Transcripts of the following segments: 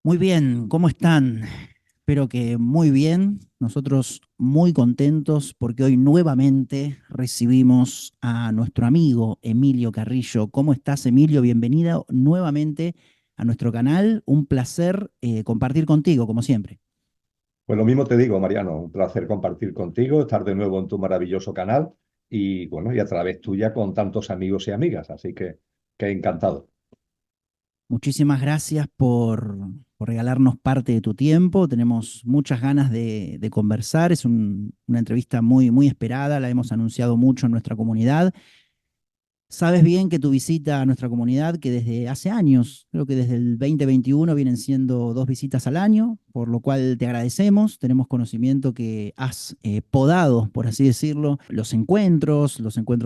Muy bien, ¿cómo están? Espero que muy bien. Nosotros muy contentos porque hoy nuevamente recibimos a nuestro amigo Emilio Carrillo. ¿Cómo estás, Emilio? Bienvenido nuevamente a nuestro canal. Un placer compartir contigo, como siempre. Pues lo mismo te digo, Mariano, un placer compartir contigo, estar de nuevo en tu maravilloso canal y bueno, y a través tuya con tantos amigos y amigas, así que encantado. Muchísimas gracias por regalarnos parte de tu tiempo. Tenemos muchas ganas de conversar. Es una entrevista muy esperada. La hemos anunciado mucho en nuestra comunidad. Sabes bien que tu visita a nuestra comunidad, que desde hace años, creo que desde el 2021 vienen siendo 2 visitas al año, por lo cual te agradecemos. Tenemos conocimiento que has podado, por así decirlo, los encuentros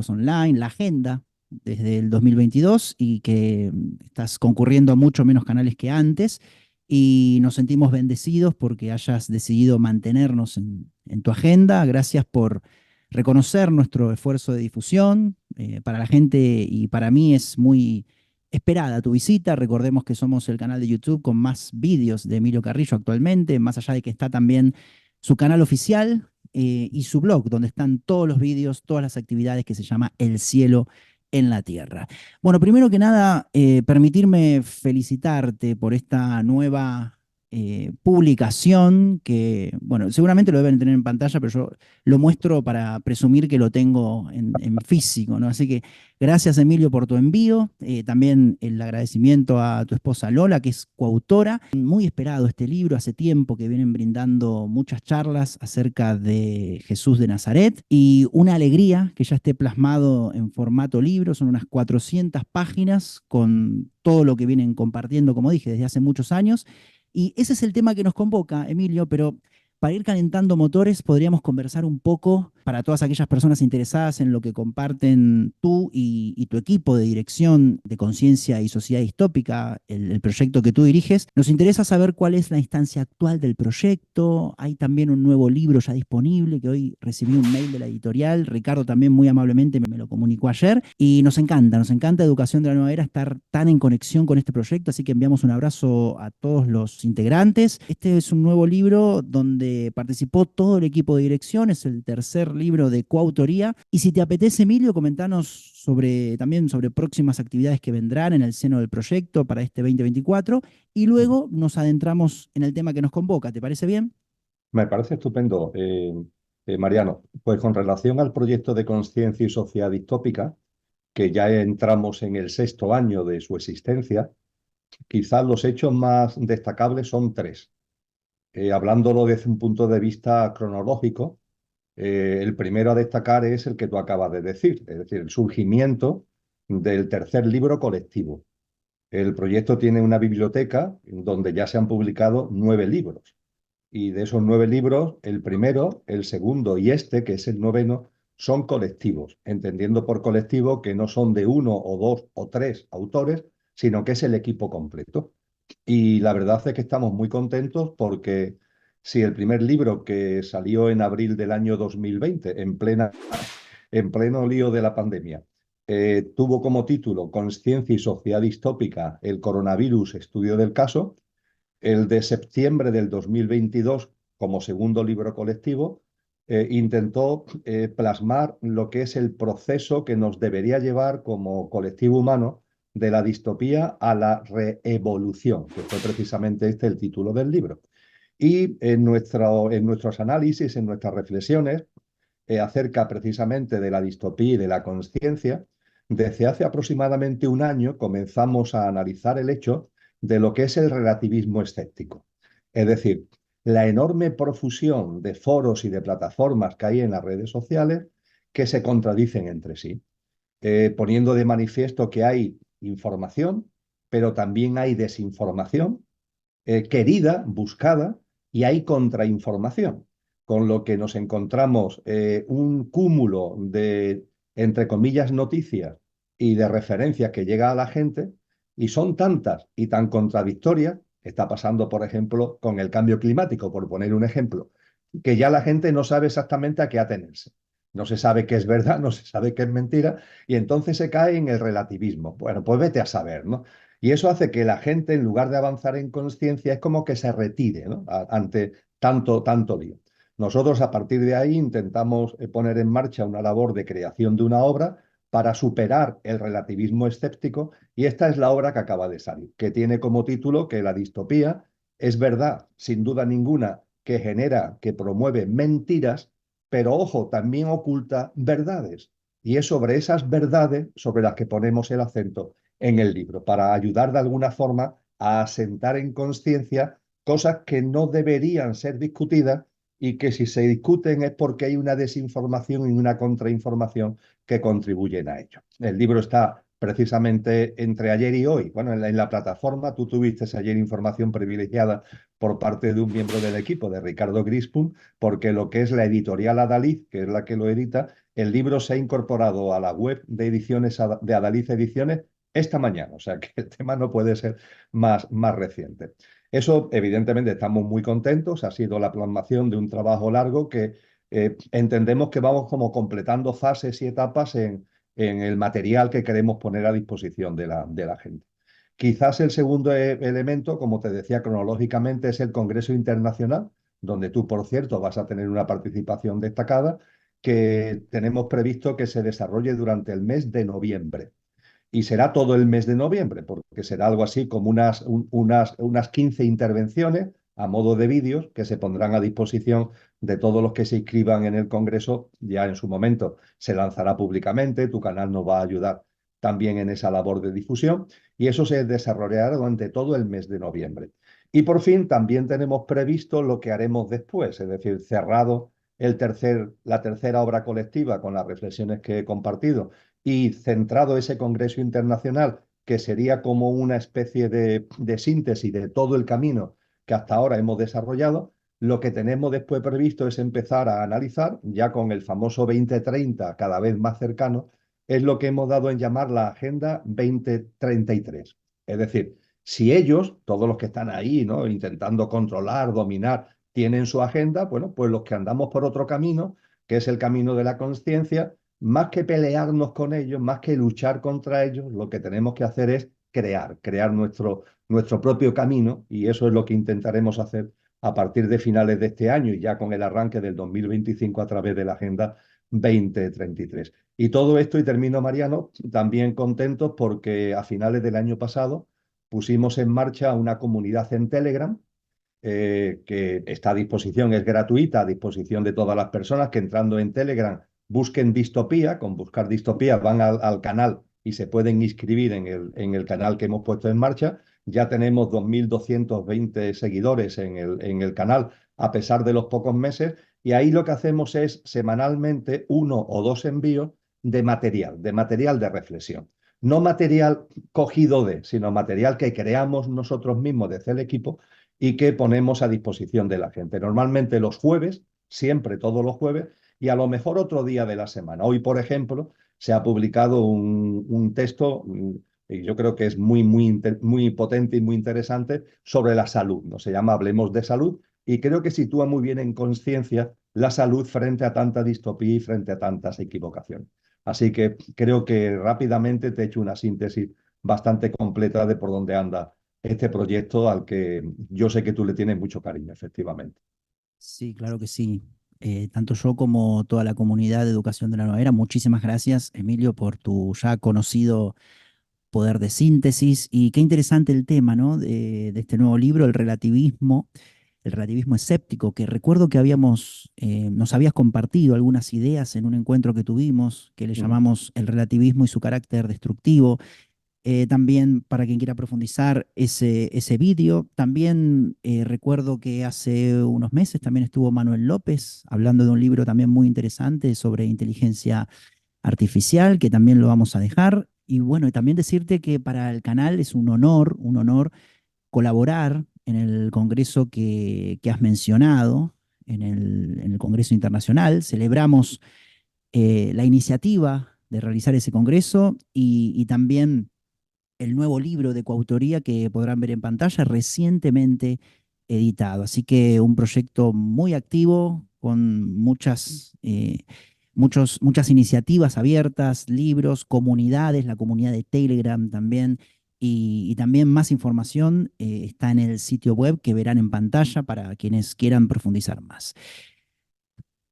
online, la agenda desde el 2022 y que estás concurriendo a mucho menos canales que antes. Y nos sentimos bendecidos porque hayas decidido mantenernos en tu agenda. Gracias por reconocer nuestro esfuerzo de difusión. Para la gente y para mí es muy esperada tu visita. Recordemos que somos el canal de YouTube con más vídeos de Emilio Carrillo actualmente, más allá de que está también su canal oficial y su blog, donde están todos los vídeos, todas las actividades que se llama El cielo en la tierra. Bueno, primero que nada, permitirme felicitarte por esta nueva publicación que, bueno, seguramente lo deben tener en pantalla, pero yo lo muestro para presumir que lo tengo en físico, ¿no? Así que gracias, Emilio, por tu envío. También el agradecimiento a tu esposa Lola, que es coautora. Muy esperado este libro, hace tiempo que vienen brindando muchas charlas acerca de Jesús de Nazaret y una alegría que ya esté plasmado en formato libro. Son unas 400 páginas con todo lo que vienen compartiendo, como dije, desde hace muchos años. Y ese es el tema que nos convoca, Emilio, pero para ir calentando motores, podríamos conversar un poco para todas aquellas personas interesadas en lo que comparten tú y tu equipo de dirección de conciencia y sociedad distópica, el proyecto que tú diriges. Nos interesa saber cuál es la instancia actual del proyecto. Hay también un nuevo libro ya disponible, que hoy recibí un mail de la editorial. Ricardo también muy amablemente me lo comunicó ayer. Y nos encanta Educación de la Nueva Era estar tan en conexión con este proyecto, así que enviamos un abrazo a todos los integrantes. Este es un nuevo libro donde participó todo el equipo de dirección, es el tercer libro de coautoría. Y si te apetece, Emilio, comentanos también sobre próximas actividades que vendrán en el seno del proyecto para este 2024 y luego nos adentramos en el tema que nos convoca. ¿Te parece bien? Me parece estupendo, Mariano. Pues con relación al proyecto de conciencia y sociedad distópica, que ya entramos en el sexto año de su existencia, quizás los hechos más destacables son tres. Hablándolo desde un punto de vista cronológico, el primero a destacar es el que tú acabas de decir, es decir, el surgimiento del tercer libro colectivo. El proyecto tiene una biblioteca donde ya se han publicado 9 libros. Y de esos 9 libros, el primero, el segundo y este, que es el noveno, son colectivos, entendiendo por colectivo que no son de uno o dos o tres autores, sino que es el equipo completo. Y la verdad es que estamos muy contentos porque si el primer libro que salió en abril del año 2020, en pleno lío de la pandemia, tuvo como título Conciencia y sociedad distópica, el coronavirus, estudio del caso, el de septiembre del 2022, como segundo libro colectivo, intentó plasmar lo que es el proceso que nos debería llevar como colectivo humano de la distopía a la reevolución, que fue precisamente este el título del libro. Y en nuestros análisis, en nuestras reflexiones acerca precisamente de la distopía y de la conciencia, desde hace aproximadamente un año comenzamos a analizar el hecho de lo que es el relativismo escéptico. Es decir, la enorme profusión de foros y de plataformas que hay en las redes sociales que se contradicen entre sí, poniendo de manifiesto que hay información, pero también hay desinformación, querida, buscada, y hay contrainformación, con lo que nos encontramos un cúmulo de, entre comillas, noticias y de referencias que llega a la gente, y son tantas y tan contradictorias, está pasando, por ejemplo, con el cambio climático, por poner un ejemplo, que ya la gente no sabe exactamente a qué atenerse. No se sabe qué es verdad, no se sabe qué es mentira, y entonces se cae en el relativismo. Bueno, pues vete a saber, ¿no? Y eso hace que la gente, en lugar de avanzar en conciencia, es como que se retire, ¿no? Ante tanto lío. Nosotros a partir de ahí intentamos poner en marcha una labor de creación de una obra para superar el relativismo escéptico y esta es la obra que acaba de salir, que tiene como título que la distopía es verdad, sin duda ninguna, que genera, que promueve mentiras, pero ojo, también oculta verdades. Y es sobre esas verdades sobre las que ponemos el acento en el libro, para ayudar de alguna forma a asentar en conciencia cosas que no deberían ser discutidas y que si se discuten es porque hay una desinformación y una contrainformación que contribuyen a ello. El libro está precisamente entre ayer y hoy. Bueno, en la plataforma tú tuviste ayer información privilegiada por parte de un miembro del equipo, de Ricardo Grispun, porque lo que es la editorial Adalid, que es la que lo edita, el libro se ha incorporado a la web de ediciones de Adalid Ediciones esta mañana, o sea que el tema no puede ser más reciente. Eso, evidentemente, estamos muy contentos, ha sido la plasmación de un trabajo largo que entendemos que vamos como completando fases y etapas en el material que queremos poner a disposición de la gente. Quizás el segundo elemento, como te decía cronológicamente, es el Congreso Internacional, donde tú, por cierto, vas a tener una participación destacada, que tenemos previsto que se desarrolle durante el mes de noviembre y será todo el mes de noviembre, porque será algo así como unas 15 intervenciones a modo de vídeos que se pondrán a disposición de todos los que se inscriban en el Congreso. Ya en su momento se lanzará públicamente, tu canal nos va a ayudar también en esa labor de difusión y eso se desarrollará durante todo el mes de noviembre. Y por fin también tenemos previsto lo que haremos después, es decir, cerrado la tercera obra colectiva con las reflexiones que he compartido y centrado ese Congreso Internacional, que sería como una especie de síntesis de todo el camino que hasta ahora hemos desarrollado, lo que tenemos después previsto es empezar a analizar, ya con el famoso 2030 cada vez más cercano, es lo que hemos dado en llamar la Agenda 2033. Es decir, si ellos, todos los que están ahí, ¿no?, intentando controlar, dominar, tienen su agenda, bueno, pues los que andamos por otro camino, que es el camino de la conciencia, más que pelearnos con ellos, más que luchar contra ellos, lo que tenemos que hacer es crear nuestro propio camino y eso es lo que intentaremos hacer a partir de finales de este año y ya con el arranque del 2025 a través de la Agenda 2033. Y todo esto, y termino Mariano, también contentos porque a finales del año pasado pusimos en marcha una comunidad en Telegram que está a disposición, es gratuita, a disposición de todas las personas que entrando en Telegram busquen distopía, con buscar distopía van al canal y se pueden inscribir en el canal que hemos puesto en marcha. Ya tenemos 2.220 seguidores en el canal a pesar de los pocos meses y ahí lo que hacemos es semanalmente 1 o 2 envíos de material de reflexión. No material cogido sino material que creamos nosotros mismos desde el equipo y que ponemos a disposición de la gente. Normalmente los jueves, siempre todos los jueves, y a lo mejor otro día de la semana. Hoy, por ejemplo, se ha publicado un texto, y yo creo que es muy potente y muy interesante, sobre la salud, ¿no? Se llama Hablemos de Salud, y creo que sitúa muy bien en conciencia la salud frente a tanta distopía y frente a tantas equivocaciones. Así que creo que rápidamente te he hecho una síntesis bastante completa de por dónde anda este proyecto al que yo sé que tú le tienes mucho cariño, efectivamente. Sí, claro que sí. Tanto yo como toda la comunidad de educación de la nueva era, muchísimas gracias, Emilio, por tu ya conocido poder de síntesis. Y qué interesante el tema, ¿no?, de este nuevo libro, el relativismo escéptico, que recuerdo que nos habías compartido algunas ideas en un encuentro que tuvimos, que le Ujú. llamamos el relativismo y su carácter destructivo. También para quien quiera profundizar ese vídeo. También recuerdo que hace unos meses también estuvo Manuel López hablando de un libro también muy interesante sobre inteligencia artificial, que también lo vamos a dejar. Y bueno, y también decirte que para el canal es un honor colaborar en el congreso que has mencionado, en el Congreso Internacional. Celebramos la iniciativa de realizar ese congreso y también el nuevo libro de coautoría que podrán ver en pantalla recientemente editado. Así que un proyecto muy activo con muchas iniciativas abiertas, libros, comunidades, la comunidad de Telegram también. y también más información está en el sitio web que verán en pantalla para quienes quieran profundizar más.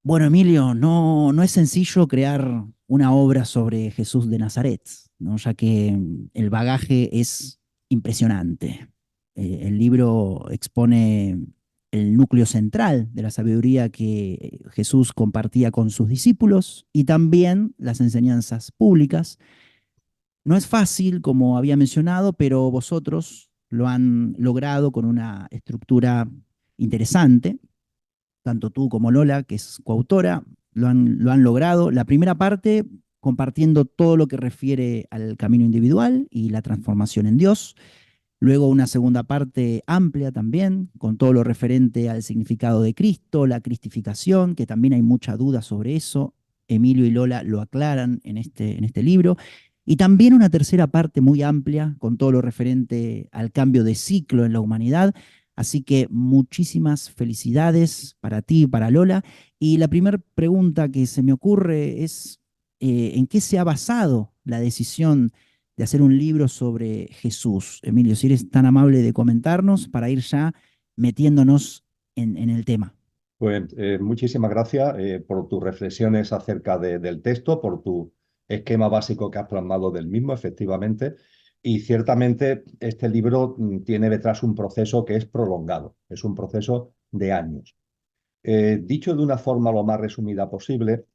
Bueno, Emilio, no es sencillo crear una obra sobre Jesús de Nazaret, ¿no? Ya que el bagaje es impresionante. El libro expone el núcleo central de la sabiduría que Jesús compartía con sus discípulos y también las enseñanzas públicas. No es fácil, como había mencionado, pero vosotros lo han logrado con una estructura interesante. Tanto tú como Lola, que es coautora, lo han logrado. La primera parte compartiendo todo lo que refiere al camino individual y la transformación en Dios. Luego una segunda parte amplia también, con todo lo referente al significado de Cristo, la cristificación, que también hay mucha duda sobre eso. Emilio y Lola lo aclaran en este libro. Y también una tercera parte muy amplia, con todo lo referente al cambio de ciclo en la humanidad. Así que muchísimas felicidades para ti y para Lola. Y la primera pregunta que se me ocurre es, ¿en qué se ha basado la decisión de hacer un libro sobre Jesús? Emilio, si eres tan amable de comentarnos para ir ya metiéndonos en el tema. Pues muchísimas gracias por tus reflexiones acerca del texto, por tu esquema básico que has plasmado del mismo, efectivamente. Y ciertamente este libro tiene detrás un proceso que es prolongado, es un proceso de años. Dicho de una forma lo más resumida posible,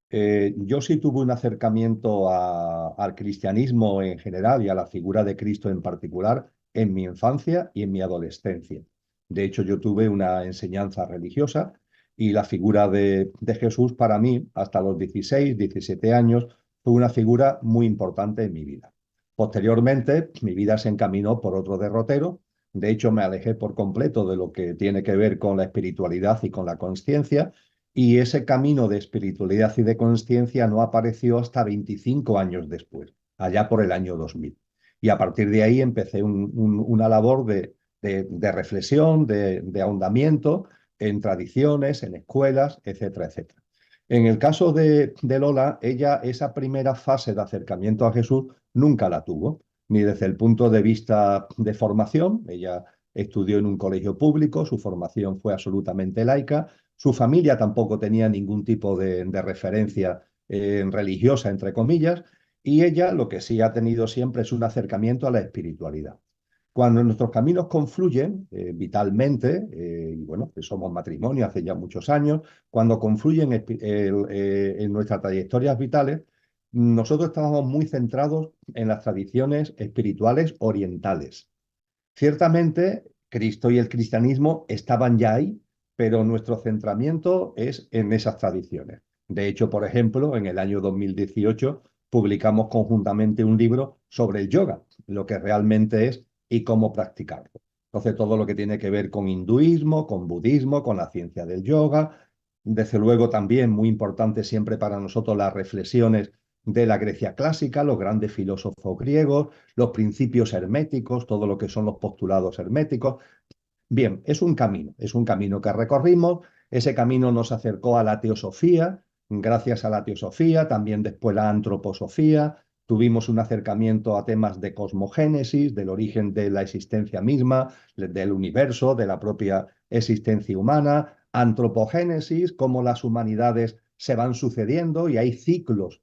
yo sí tuve un acercamiento al cristianismo en general y a la figura de Cristo en particular en mi infancia y en mi adolescencia. De hecho, yo tuve una enseñanza religiosa y la figura de Jesús para mí, hasta los 16, 17 años, fue una figura muy importante en mi vida. Posteriormente, mi vida se encaminó por otro derrotero. De hecho, me alejé por completo de lo que tiene que ver con la espiritualidad y con la conciencia, y ese camino de espiritualidad y de conciencia no apareció hasta 25 años después, allá por el año 2000. Y a partir de ahí empecé una labor de reflexión, de ahondamiento en tradiciones, en escuelas, etcétera, etcétera. En el caso de Lola, ella esa primera fase de acercamiento a Jesús nunca la tuvo, ni desde el punto de vista de formación. Ella estudió en un colegio público, su formación fue absolutamente laica, su familia tampoco tenía ningún tipo de referencia religiosa, entre comillas, y ella lo que sí ha tenido siempre es un acercamiento a la espiritualidad. Cuando nuestros caminos confluyen vitalmente, y bueno, que somos matrimonio hace ya muchos años, cuando confluyen en nuestras trayectorias vitales, nosotros estábamos muy centrados en las tradiciones espirituales orientales. Ciertamente, Cristo y el cristianismo estaban ya ahí, pero nuestro centramiento es en esas tradiciones. De hecho, por ejemplo, en el año 2018 publicamos conjuntamente un libro sobre el yoga, lo que realmente es y cómo practicarlo. Entonces, todo lo que tiene que ver con hinduismo, con budismo, con la ciencia del yoga. Desde luego, también muy importante siempre para nosotros las reflexiones de la Grecia clásica, los grandes filósofos griegos, los principios herméticos, todo lo que son los postulados herméticos. Bien, es un camino que recorrimos, ese camino nos acercó a la teosofía, gracias a la teosofía, también después la antroposofía, tuvimos un acercamiento a temas de cosmogénesis, del origen de la existencia misma, del universo, de la propia existencia humana, antropogénesis, cómo las humanidades se van sucediendo y hay ciclos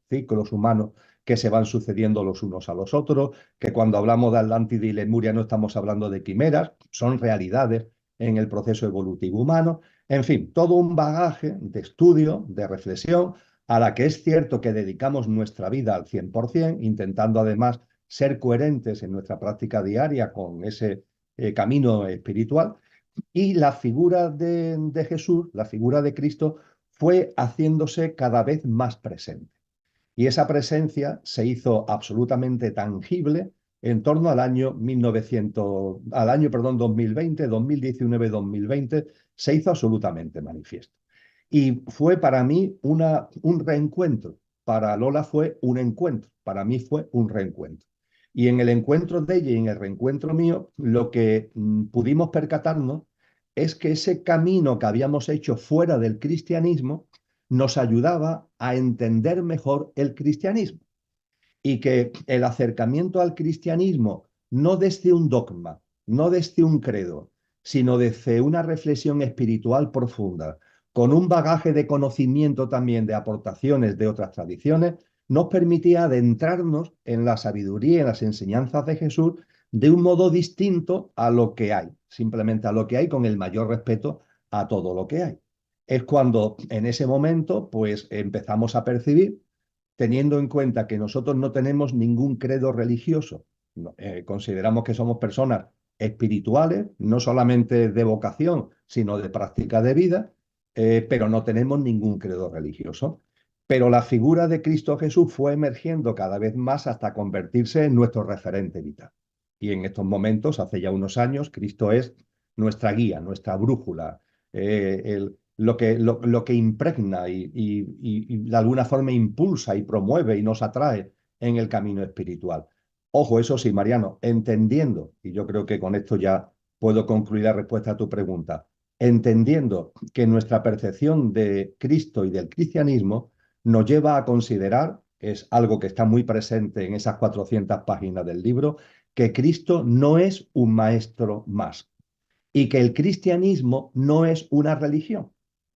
humanos que se van sucediendo los unos a los otros, que cuando hablamos de Atlántida y Lemuria no estamos hablando de quimeras, son realidades en el proceso evolutivo humano. En fin, todo un bagaje de estudio, de reflexión, a la que es cierto que dedicamos nuestra vida al 100%, intentando además ser coherentes en nuestra práctica diaria con ese camino espiritual. Y la figura de Jesús, la figura de Cristo, fue haciéndose cada vez más presente. Y esa presencia se hizo absolutamente tangible en torno al año 1900, al año, perdón, 2020, 2019, 2020, se hizo absolutamente manifiesto. Y fue para mí un reencuentro. Para Lola fue un encuentro. Para mí fue un reencuentro. Y en el encuentro de ella y en el reencuentro mío, lo que pudimos percatarnos es que ese camino que habíamos hecho fuera del cristianismo nos ayudaba a entender mejor el cristianismo y que el acercamiento al cristianismo no desde un dogma, no desde un credo, sino desde una reflexión espiritual profunda, con un bagaje de conocimiento también de aportaciones de otras tradiciones, nos permitía adentrarnos en la sabiduría y en las enseñanzas de Jesús de un modo distinto a lo que hay, simplemente a lo que hay con el mayor respeto a todo lo que hay. Es cuando en ese momento pues empezamos a percibir, teniendo en cuenta que nosotros no tenemos ningún credo religioso, consideramos que somos personas espirituales, no solamente de vocación, sino de práctica de vida, pero no tenemos ningún credo religioso. Pero la figura de Cristo Jesús fue emergiendo cada vez más hasta convertirse en nuestro referente vital. Y en estos momentos, hace ya unos años, Cristo es nuestra guía, nuestra brújula, lo que impregna y de alguna forma impulsa y promueve y nos atrae en el camino espiritual. Ojo, eso sí, Mariano, entendiendo, y yo creo que con esto ya puedo concluir la respuesta a tu pregunta, entendiendo que nuestra percepción de Cristo y del cristianismo nos lleva a considerar, es algo que está muy presente en esas 400 páginas del libro, que Cristo no es un maestro más y que el cristianismo no es una religión,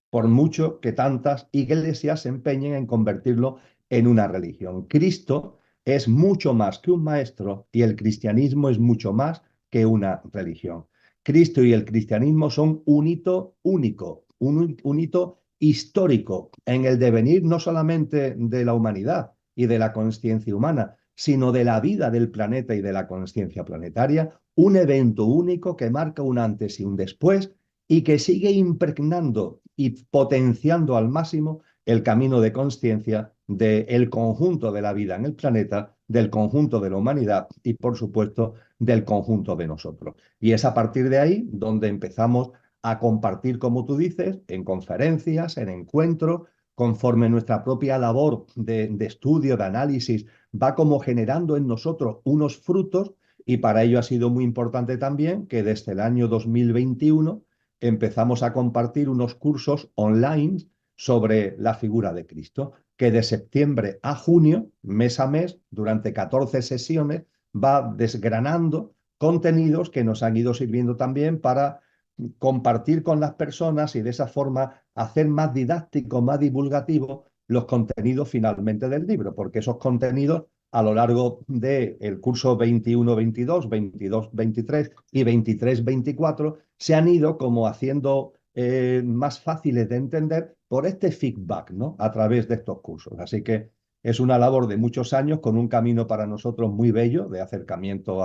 por mucho que tantas iglesias se empeñen en convertirlo en una religión. Cristo es mucho más que un maestro y el cristianismo es mucho más que una religión. Cristo y el cristianismo son un hito único, un hito histórico en el devenir no solamente de la humanidad y de la conciencia humana, sino de la vida del planeta y de la conciencia planetaria, un evento único que marca un antes y un después y que sigue impregnando y potenciando al máximo el camino de conciencia del conjunto de la vida en el planeta, del conjunto de la humanidad y, por supuesto, del conjunto de nosotros. Y es a partir de ahí donde empezamos a compartir, como tú dices, en conferencias, en encuentros, conforme nuestra propia labor de estudio, de análisis, va como generando en nosotros unos frutos y para ello ha sido muy importante también que desde el año 2021 empezamos a compartir unos cursos online sobre la figura de Cristo, que de septiembre a junio, mes a mes, durante 14 sesiones, va desgranando contenidos que nos han ido sirviendo también para compartir con las personas y de esa forma hacer más didáctico, más divulgativo los contenidos finalmente del libro, porque esos contenidos a lo largo del curso 21-22, 22-23 y 23-24 se han ido como haciendo más fáciles de entender por este feedback, ¿no? A través de estos cursos. Así que es una labor de muchos años con un camino para nosotros muy bello de acercamiento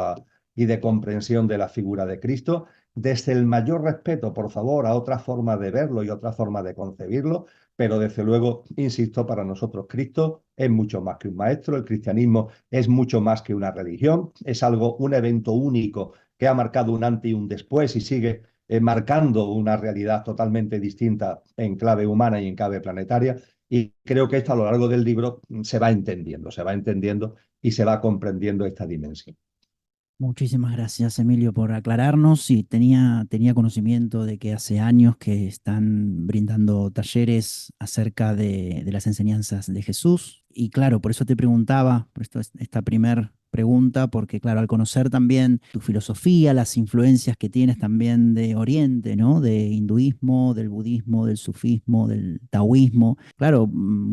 y de comprensión de la figura de Cristo, desde el mayor respeto, por favor, a otra forma de verlo y otra forma de concebirlo, pero desde luego, insisto, para nosotros Cristo es mucho más que un maestro, el cristianismo es mucho más que una religión, es algo, un evento único que ha marcado un antes y un después y sigue marcando una realidad totalmente distinta en clave humana y en clave planetaria. Y creo que esto a lo largo del libro se va entendiendo y se va comprendiendo esta dimensión. Muchísimas gracias, Emilio, por aclararnos. Sí, tenía conocimiento de que hace años que están brindando talleres acerca de las enseñanzas de Jesús. Y claro, por eso te preguntaba, por esto esta primer pregunta, porque claro, al conocer también tu filosofía, las influencias que tienes también de Oriente, ¿no? De hinduismo, del budismo, del sufismo, del taoísmo, claro,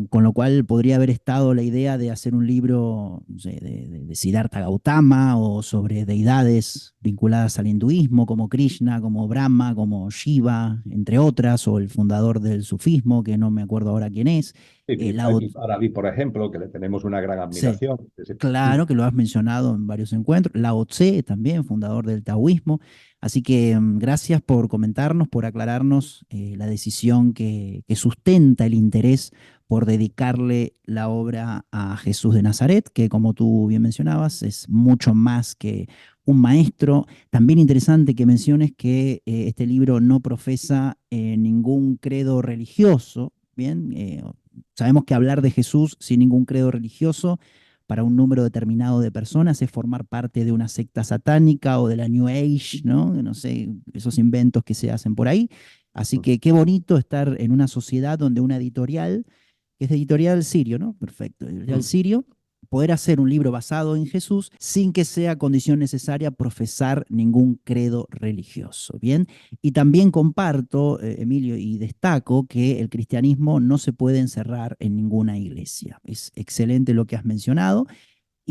con lo cual podría haber estado la idea de hacer un libro, no sé, de Siddhartha Gautama o sobre deidades vinculadas al hinduismo, como Krishna, como Brahma, como Shiva, entre otras, o el fundador del sufismo, que no me acuerdo ahora quién es. Lao Y Farabi, por ejemplo, que le tenemos una gran Tse, admiración. claro que lo has mencionado en varios encuentros. Lao Tse, también fundador del taoísmo. Así que gracias por comentarnos, por aclararnos la decisión que sustenta el interés por dedicarle la obra a Jesús de Nazaret, que como tú bien mencionabas, es mucho más que un maestro. También interesante que menciones que este libro no profesa ningún credo religioso, ¿bien? Sabemos que hablar de Jesús sin ningún credo religioso para un número determinado de personas es formar parte de una secta satánica o de la New Age, ¿no? No sé, esos inventos que se hacen por ahí. Así que qué bonito estar en una sociedad donde una editorial, que es de editorial Sirio, ¿no? Perfecto, editorial Sirio, poder hacer un libro basado en Jesús sin que sea condición necesaria profesar ningún credo religioso. Bien, y también comparto, Emilio, y destaco que el cristianismo no se puede encerrar en ninguna iglesia. Es excelente lo que has mencionado.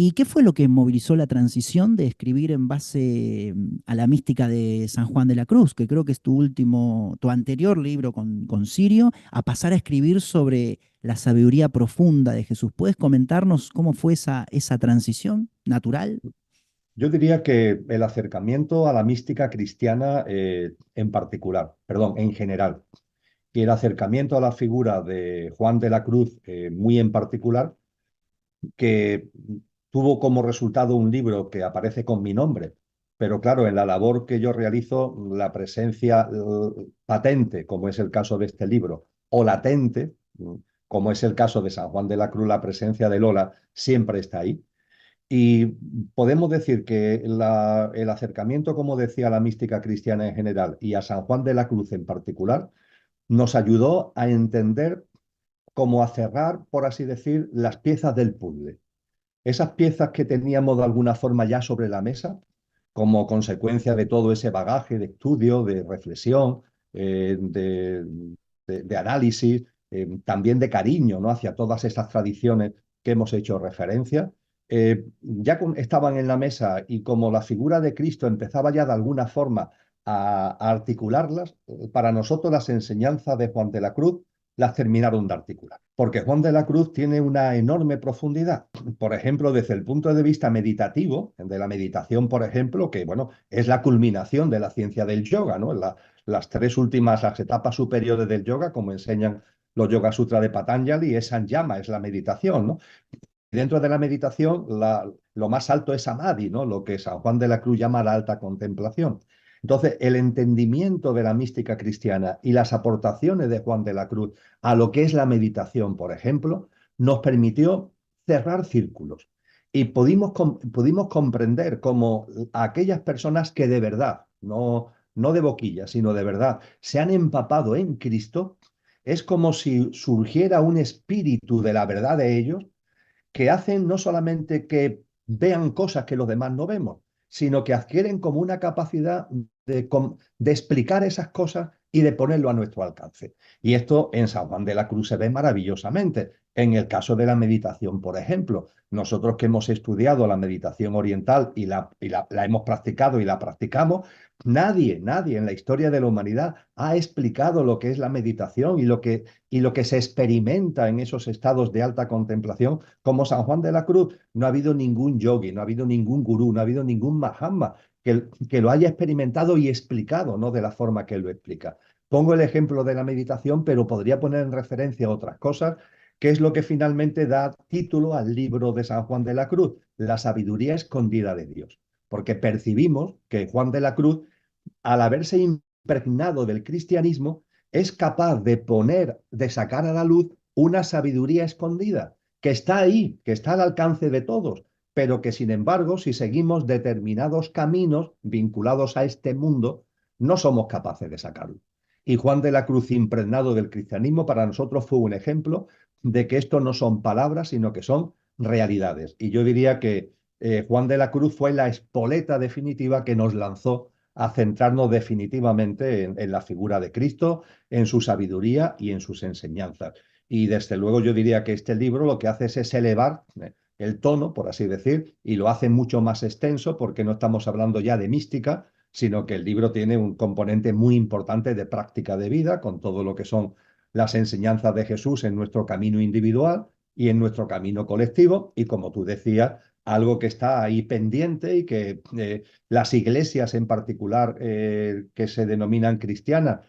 ¿Y qué fue lo que movilizó la transición de escribir en base a la mística de San Juan de la Cruz, que creo que es tu anterior libro con Sirio, a pasar a escribir sobre la sabiduría profunda de Jesús? ¿Puedes comentarnos cómo fue esa transición natural? Yo diría que el acercamiento a la mística cristiana en particular, perdón, en general, y el acercamiento a la figura de Juan de la Cruz muy en particular, que tuvo como resultado un libro que aparece con mi nombre. Pero claro, en la labor que yo realizo, la presencia patente, como es el caso de este libro, o latente, como es el caso de San Juan de la Cruz, la presencia de Lola siempre está ahí. Y podemos decir que el acercamiento, como decía, a la mística cristiana en general y a San Juan de la Cruz en particular, nos ayudó a entender cómo a cerrar, por así decir, las piezas del puzzle. Esas piezas que teníamos de alguna forma ya sobre la mesa, como consecuencia de todo ese bagaje de estudio, de reflexión, de análisis, también de cariño, ¿no?, hacia todas esas tradiciones que hemos hecho referencia, ya estaban en la mesa, y como la figura de Cristo empezaba ya de alguna forma a articularlas, para nosotros las enseñanzas de Juan de la Cruz las terminaron de articular. Porque Juan de la Cruz tiene una enorme profundidad. Por ejemplo, desde el punto de vista meditativo, de la meditación, por ejemplo, que bueno, es la culminación de la ciencia del yoga, ¿no? Las tres últimas, las etapas superiores del yoga, como enseñan los Yoga Sutras de Patanjali, es Sanyama, es la meditación, ¿no? Dentro de la meditación, lo más alto es Samadhi, ¿no?, lo que San Juan de la Cruz llama la alta contemplación. Entonces, el entendimiento de la mística cristiana y las aportaciones de Juan de la Cruz a lo que es la meditación, por ejemplo, nos permitió cerrar círculos. Y pudimos comprender cómo aquellas personas que de verdad, no de boquilla, sino de verdad, se han empapado en Cristo, es como si surgiera un espíritu de la verdad de ellos, que hacen no solamente que vean cosas que los demás no vemos, sino que adquieren como una capacidad de explicar esas cosas y de ponerlo a nuestro alcance. Y esto en San Juan de la Cruz se ve maravillosamente. En el caso de la meditación, por ejemplo, nosotros que hemos estudiado la meditación oriental y la hemos practicado y la practicamos, nadie en la historia de la humanidad ha explicado lo que es la meditación y lo que se experimenta en esos estados de alta contemplación como San Juan de la Cruz. No ha habido ningún yogi, no ha habido ningún gurú, no ha habido ningún Mahatma que lo haya experimentado y explicado, ¿no?, de la forma que él lo explica. Pongo el ejemplo de la meditación, pero podría poner en referencia otras cosas, que es lo que finalmente da título al libro de San Juan de la Cruz, La sabiduría escondida de Dios. Porque percibimos que Juan de la Cruz, al haberse impregnado del cristianismo, es capaz de sacar a la luz una sabiduría escondida, que está ahí, que está al alcance de todos, pero que sin embargo, si seguimos determinados caminos vinculados a este mundo, no somos capaces de sacarlo. Y Juan de la Cruz, impregnado del cristianismo, para nosotros fue un ejemplo de que esto no son palabras, sino que son realidades. Y yo diría que Juan de la Cruz fue la espoleta definitiva que nos lanzó a centrarnos definitivamente en la figura de Cristo, en su sabiduría y en sus enseñanzas. Y desde luego yo diría que este libro lo que hace es elevar el tono, por así decir, y lo hace mucho más extenso, porque no estamos hablando ya de mística, sino que el libro tiene un componente muy importante de práctica de vida, con todo lo que son las enseñanzas de Jesús en nuestro camino individual y en nuestro camino colectivo, y como tú decías, algo que está ahí pendiente y que las iglesias en particular, que se denominan cristianas,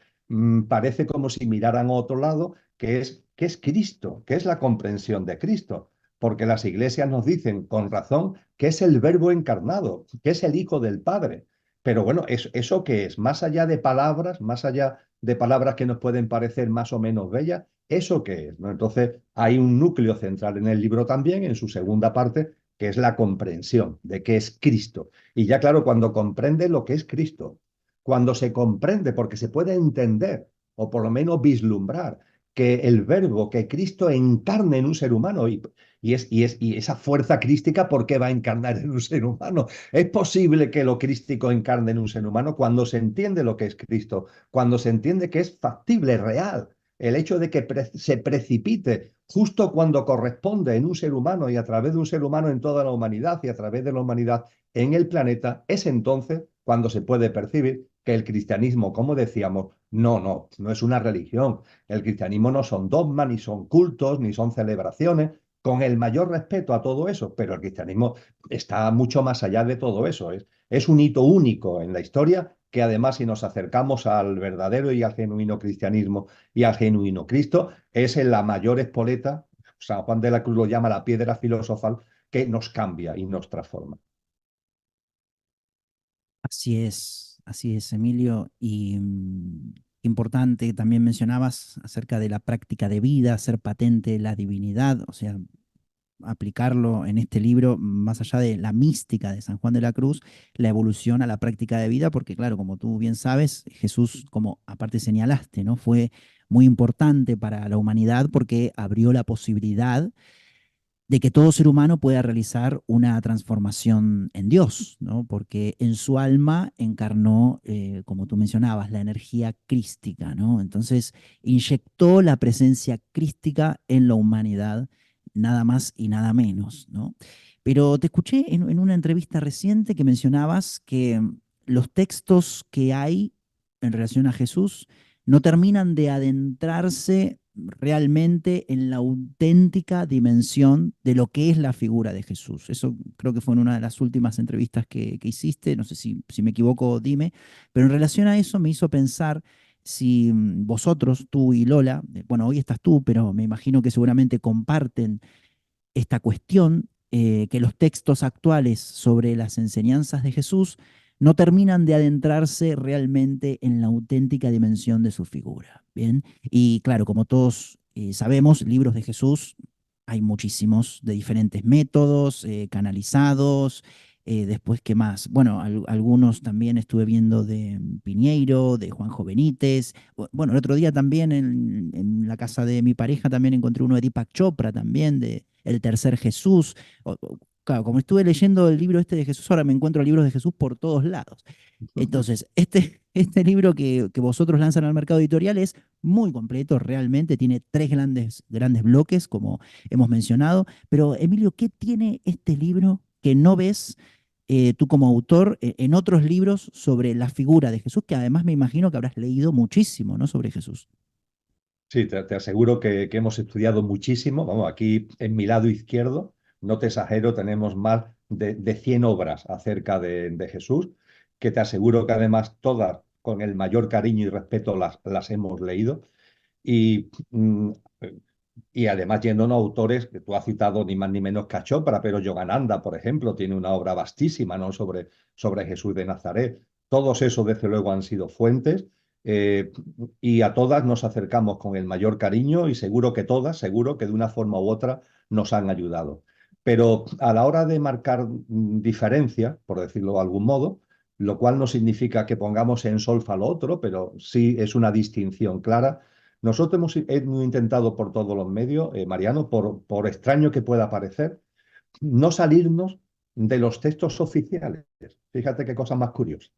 parece como si miraran a otro lado, que es Cristo, que es la comprensión de Cristo. Porque las iglesias nos dicen con razón que es el Verbo encarnado, que es el Hijo del Padre. Pero bueno, ¿eso qué es? Más allá de palabras, más allá de palabras que nos pueden parecer más o menos bellas, ¿eso qué es?, ¿no? Entonces, hay un núcleo central en el libro también, en su segunda parte, que es la comprensión de qué es Cristo. Y ya claro, cuando comprende lo que es Cristo, cuando se comprende, porque se puede entender, o por lo menos vislumbrar, que el verbo, que Cristo encarne en un ser humano. Y esa fuerza crística, ¿por qué va a encarnar en un ser humano? Es posible que lo crístico encarne en un ser humano cuando se entiende lo que es Cristo, cuando se entiende que es factible, real. El hecho de que se precipite justo cuando corresponde en un ser humano y a través de un ser humano en toda la humanidad y a través de la humanidad en el planeta, es entonces cuando se puede percibir que el cristianismo, como decíamos, no es una religión. El cristianismo no son dogmas, ni son cultos, ni son celebraciones, con el mayor respeto a todo eso, pero el cristianismo está mucho más allá de todo eso. Es un hito único en la historia que además si nos acercamos al verdadero y al genuino cristianismo y al genuino Cristo, es en la mayor espoleta, San Juan de la Cruz lo llama la piedra filosofal, que nos cambia y nos transforma. Así es, Emilio. Y importante, también mencionabas acerca de la práctica de vida, hacer patente la divinidad, o sea, aplicarlo en este libro, más allá de la mística de San Juan de la Cruz, la evolución a la práctica de vida, porque claro, como tú bien sabes, Jesús, como aparte señalaste, ¿no? Fue muy importante para la humanidad porque abrió la posibilidad de que todo ser humano pueda realizar una transformación en Dios, ¿no? Porque en su alma encarnó, como tú mencionabas, la energía crística, ¿no? Entonces inyectó la presencia crística en la humanidad, nada más y nada menos, ¿no? Pero te escuché en una entrevista reciente que mencionabas que los textos que hay en relación a Jesús no terminan de adentrarse realmente en la auténtica dimensión de lo que es la figura de Jesús. Eso creo que fue en una de las últimas entrevistas que hiciste, no sé si me equivoco, dime, pero en relación a eso me hizo pensar si vosotros, tú y Lola, bueno, hoy estás tú, pero me imagino que seguramente comparten esta cuestión, que los textos actuales sobre las enseñanzas de Jesús no terminan de adentrarse realmente en la auténtica dimensión de su figura. Bien, y claro, como todos sabemos, libros de Jesús hay muchísimos de diferentes métodos, canalizados. Después, ¿qué más? Bueno, algunos también estuve viendo de Piñeiro, de Juanjo Benítez. Bueno, el otro día también en la casa de mi pareja también encontré uno de Deepak Chopra también, de El Tercer Jesús. Claro, como estuve leyendo el libro este de Jesús, ahora me encuentro libros de Jesús por todos lados. Entonces, este libro que vosotros lanzan al mercado editorial es muy completo, realmente tiene tres grandes bloques, como hemos mencionado. Pero, Emilio, ¿qué tiene este libro que no ves tú como autor en otros libros sobre la figura de Jesús, que además me imagino que habrás leído muchísimo, ¿no? Sobre Jesús. Sí, te aseguro que hemos estudiado muchísimo. Vamos, aquí en mi lado izquierdo, no te exagero, tenemos más de 100 obras acerca de Jesús, que te aseguro que además todas con el mayor cariño y respeto las hemos leído. Y, mm, y además yéndonos a autores que tú has citado ni más ni menos que a Chopra, pero Yogananda, por ejemplo, tiene una obra vastísima, ¿no? sobre Jesús de Nazaret. Todos esos, desde luego, han sido fuentes, eh, y a todas nos acercamos con el mayor cariño y seguro que todas, seguro que de una forma u otra nos han ayudado. Pero a la hora de marcar diferencia, por decirlo de algún modo, lo cual no significa que pongamos en solfa lo otro, pero sí es una distinción clara. Nosotros hemos intentado por todos los medios, Mariano, por extraño que pueda parecer, no salirnos de los textos oficiales. Fíjate qué cosa más curiosa.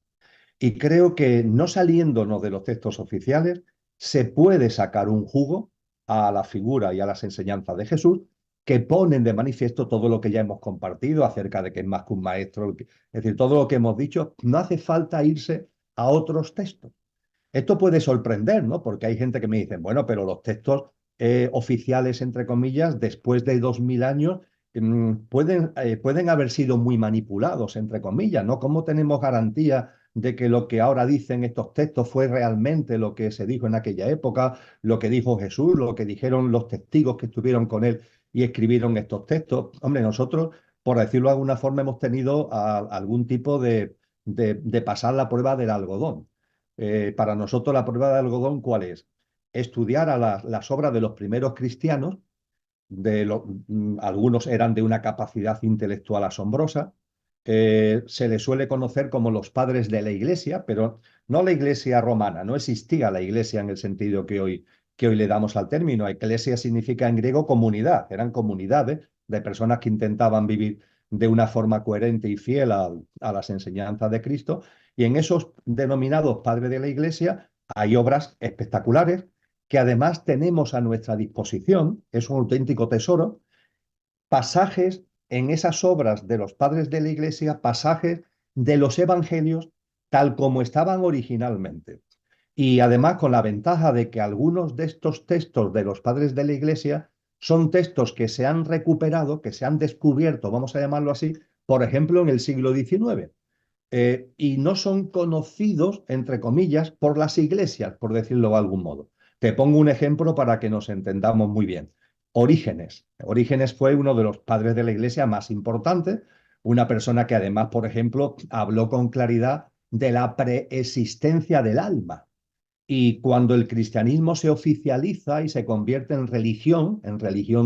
Y creo que no saliéndonos de los textos oficiales se puede sacar un jugo a la figura y a las enseñanzas de Jesús que ponen de manifiesto todo lo que ya hemos compartido acerca de que es más que un maestro. Es decir, todo lo que hemos dicho, no hace falta irse a otros textos. Esto puede sorprender, ¿no? Porque hay gente que me dice, bueno, pero los textos oficiales, entre comillas, después de 2000 años, pueden haber sido muy manipulados, entre comillas, ¿no? ¿Cómo tenemos garantía de que lo que ahora dicen estos textos fue realmente lo que se dijo en aquella época, lo que dijo Jesús, lo que dijeron los testigos que estuvieron con él y escribieron estos textos? Hombre, nosotros, por decirlo de alguna forma, hemos tenido algún tipo de pasar la prueba del algodón. Para nosotros la prueba de algodón, ¿cuál es? Estudiar a las obras de los primeros cristianos, algunos eran de una capacidad intelectual asombrosa. Se les suele conocer como los padres de la iglesia, pero no la iglesia romana, no existía la iglesia en el sentido que hoy le damos al término. Eclesia significa en griego comunidad, eran comunidades de personas que intentaban vivir de una forma coherente y fiel a las enseñanzas de Cristo. Y en esos denominados padres de la Iglesia hay obras espectaculares que además tenemos a nuestra disposición, es un auténtico tesoro, pasajes en esas obras de los padres de la Iglesia, pasajes de los evangelios tal como estaban originalmente. Y además con la ventaja de que algunos de estos textos de los padres de la Iglesia son textos que se han recuperado, que se han descubierto, vamos a llamarlo así, por ejemplo, en el siglo XIX. Y no son conocidos, entre comillas, por las iglesias, por decirlo de algún modo. Te pongo un ejemplo para que nos entendamos muy bien. Orígenes. Orígenes fue uno de los padres de la iglesia más importantes, una persona que además, por ejemplo, habló con claridad de la preexistencia del alma. Y cuando el cristianismo se oficializa y se convierte en religión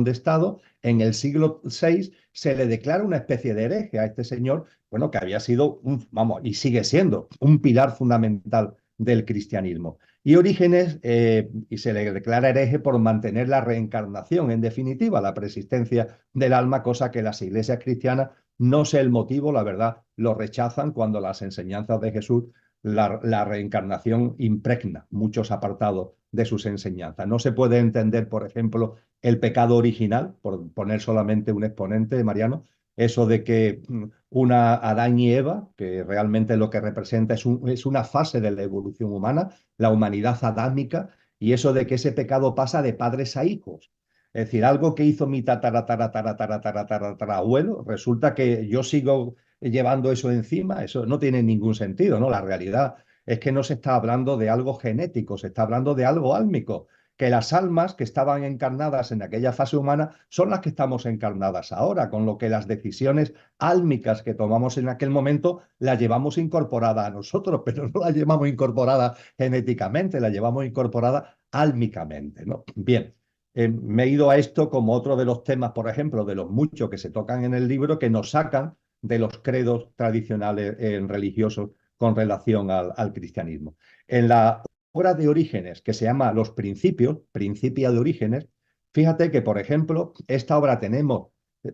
de Estado, en el siglo VI se le declara una especie de hereje a este señor, bueno, que había sido, vamos, y sigue siendo un pilar fundamental del cristianismo. Y Orígenes, y se le declara hereje por mantener la reencarnación, en definitiva, la persistencia del alma, cosa que las iglesias cristianas, no sé el motivo, la verdad, lo rechazan cuando las enseñanzas de Jesús la reencarnación impregna muchos apartados de sus enseñanzas. No se puede entender, por ejemplo, el pecado original, por poner solamente un exponente, Mariano, eso de que una Adán y Eva, que realmente lo que representa es una fase de la evolución humana, la humanidad adámica, y eso de que ese pecado pasa de padres a hijos. Es decir, algo que hizo mi tatarabuelo, resulta que yo sigo llevando eso encima, eso no tiene ningún sentido, ¿no? La realidad es que no se está hablando de algo genético, se está hablando de algo álmico, que las almas que estaban encarnadas en aquella fase humana son las que estamos encarnadas ahora, con lo que las decisiones álmicas que tomamos en aquel momento las llevamos incorporadas a nosotros, pero no las llevamos incorporadas genéticamente, las llevamos incorporadas álmicamente, ¿no? Bien. Me he ido a esto como otro de los temas, por ejemplo, de los muchos que se tocan en el libro, que nos sacan de los credos tradicionales religiosos con relación al cristianismo. En la obra de Orígenes, que se llama Los Principios, Principia de Orígenes, fíjate que, por ejemplo, esta obra tenemos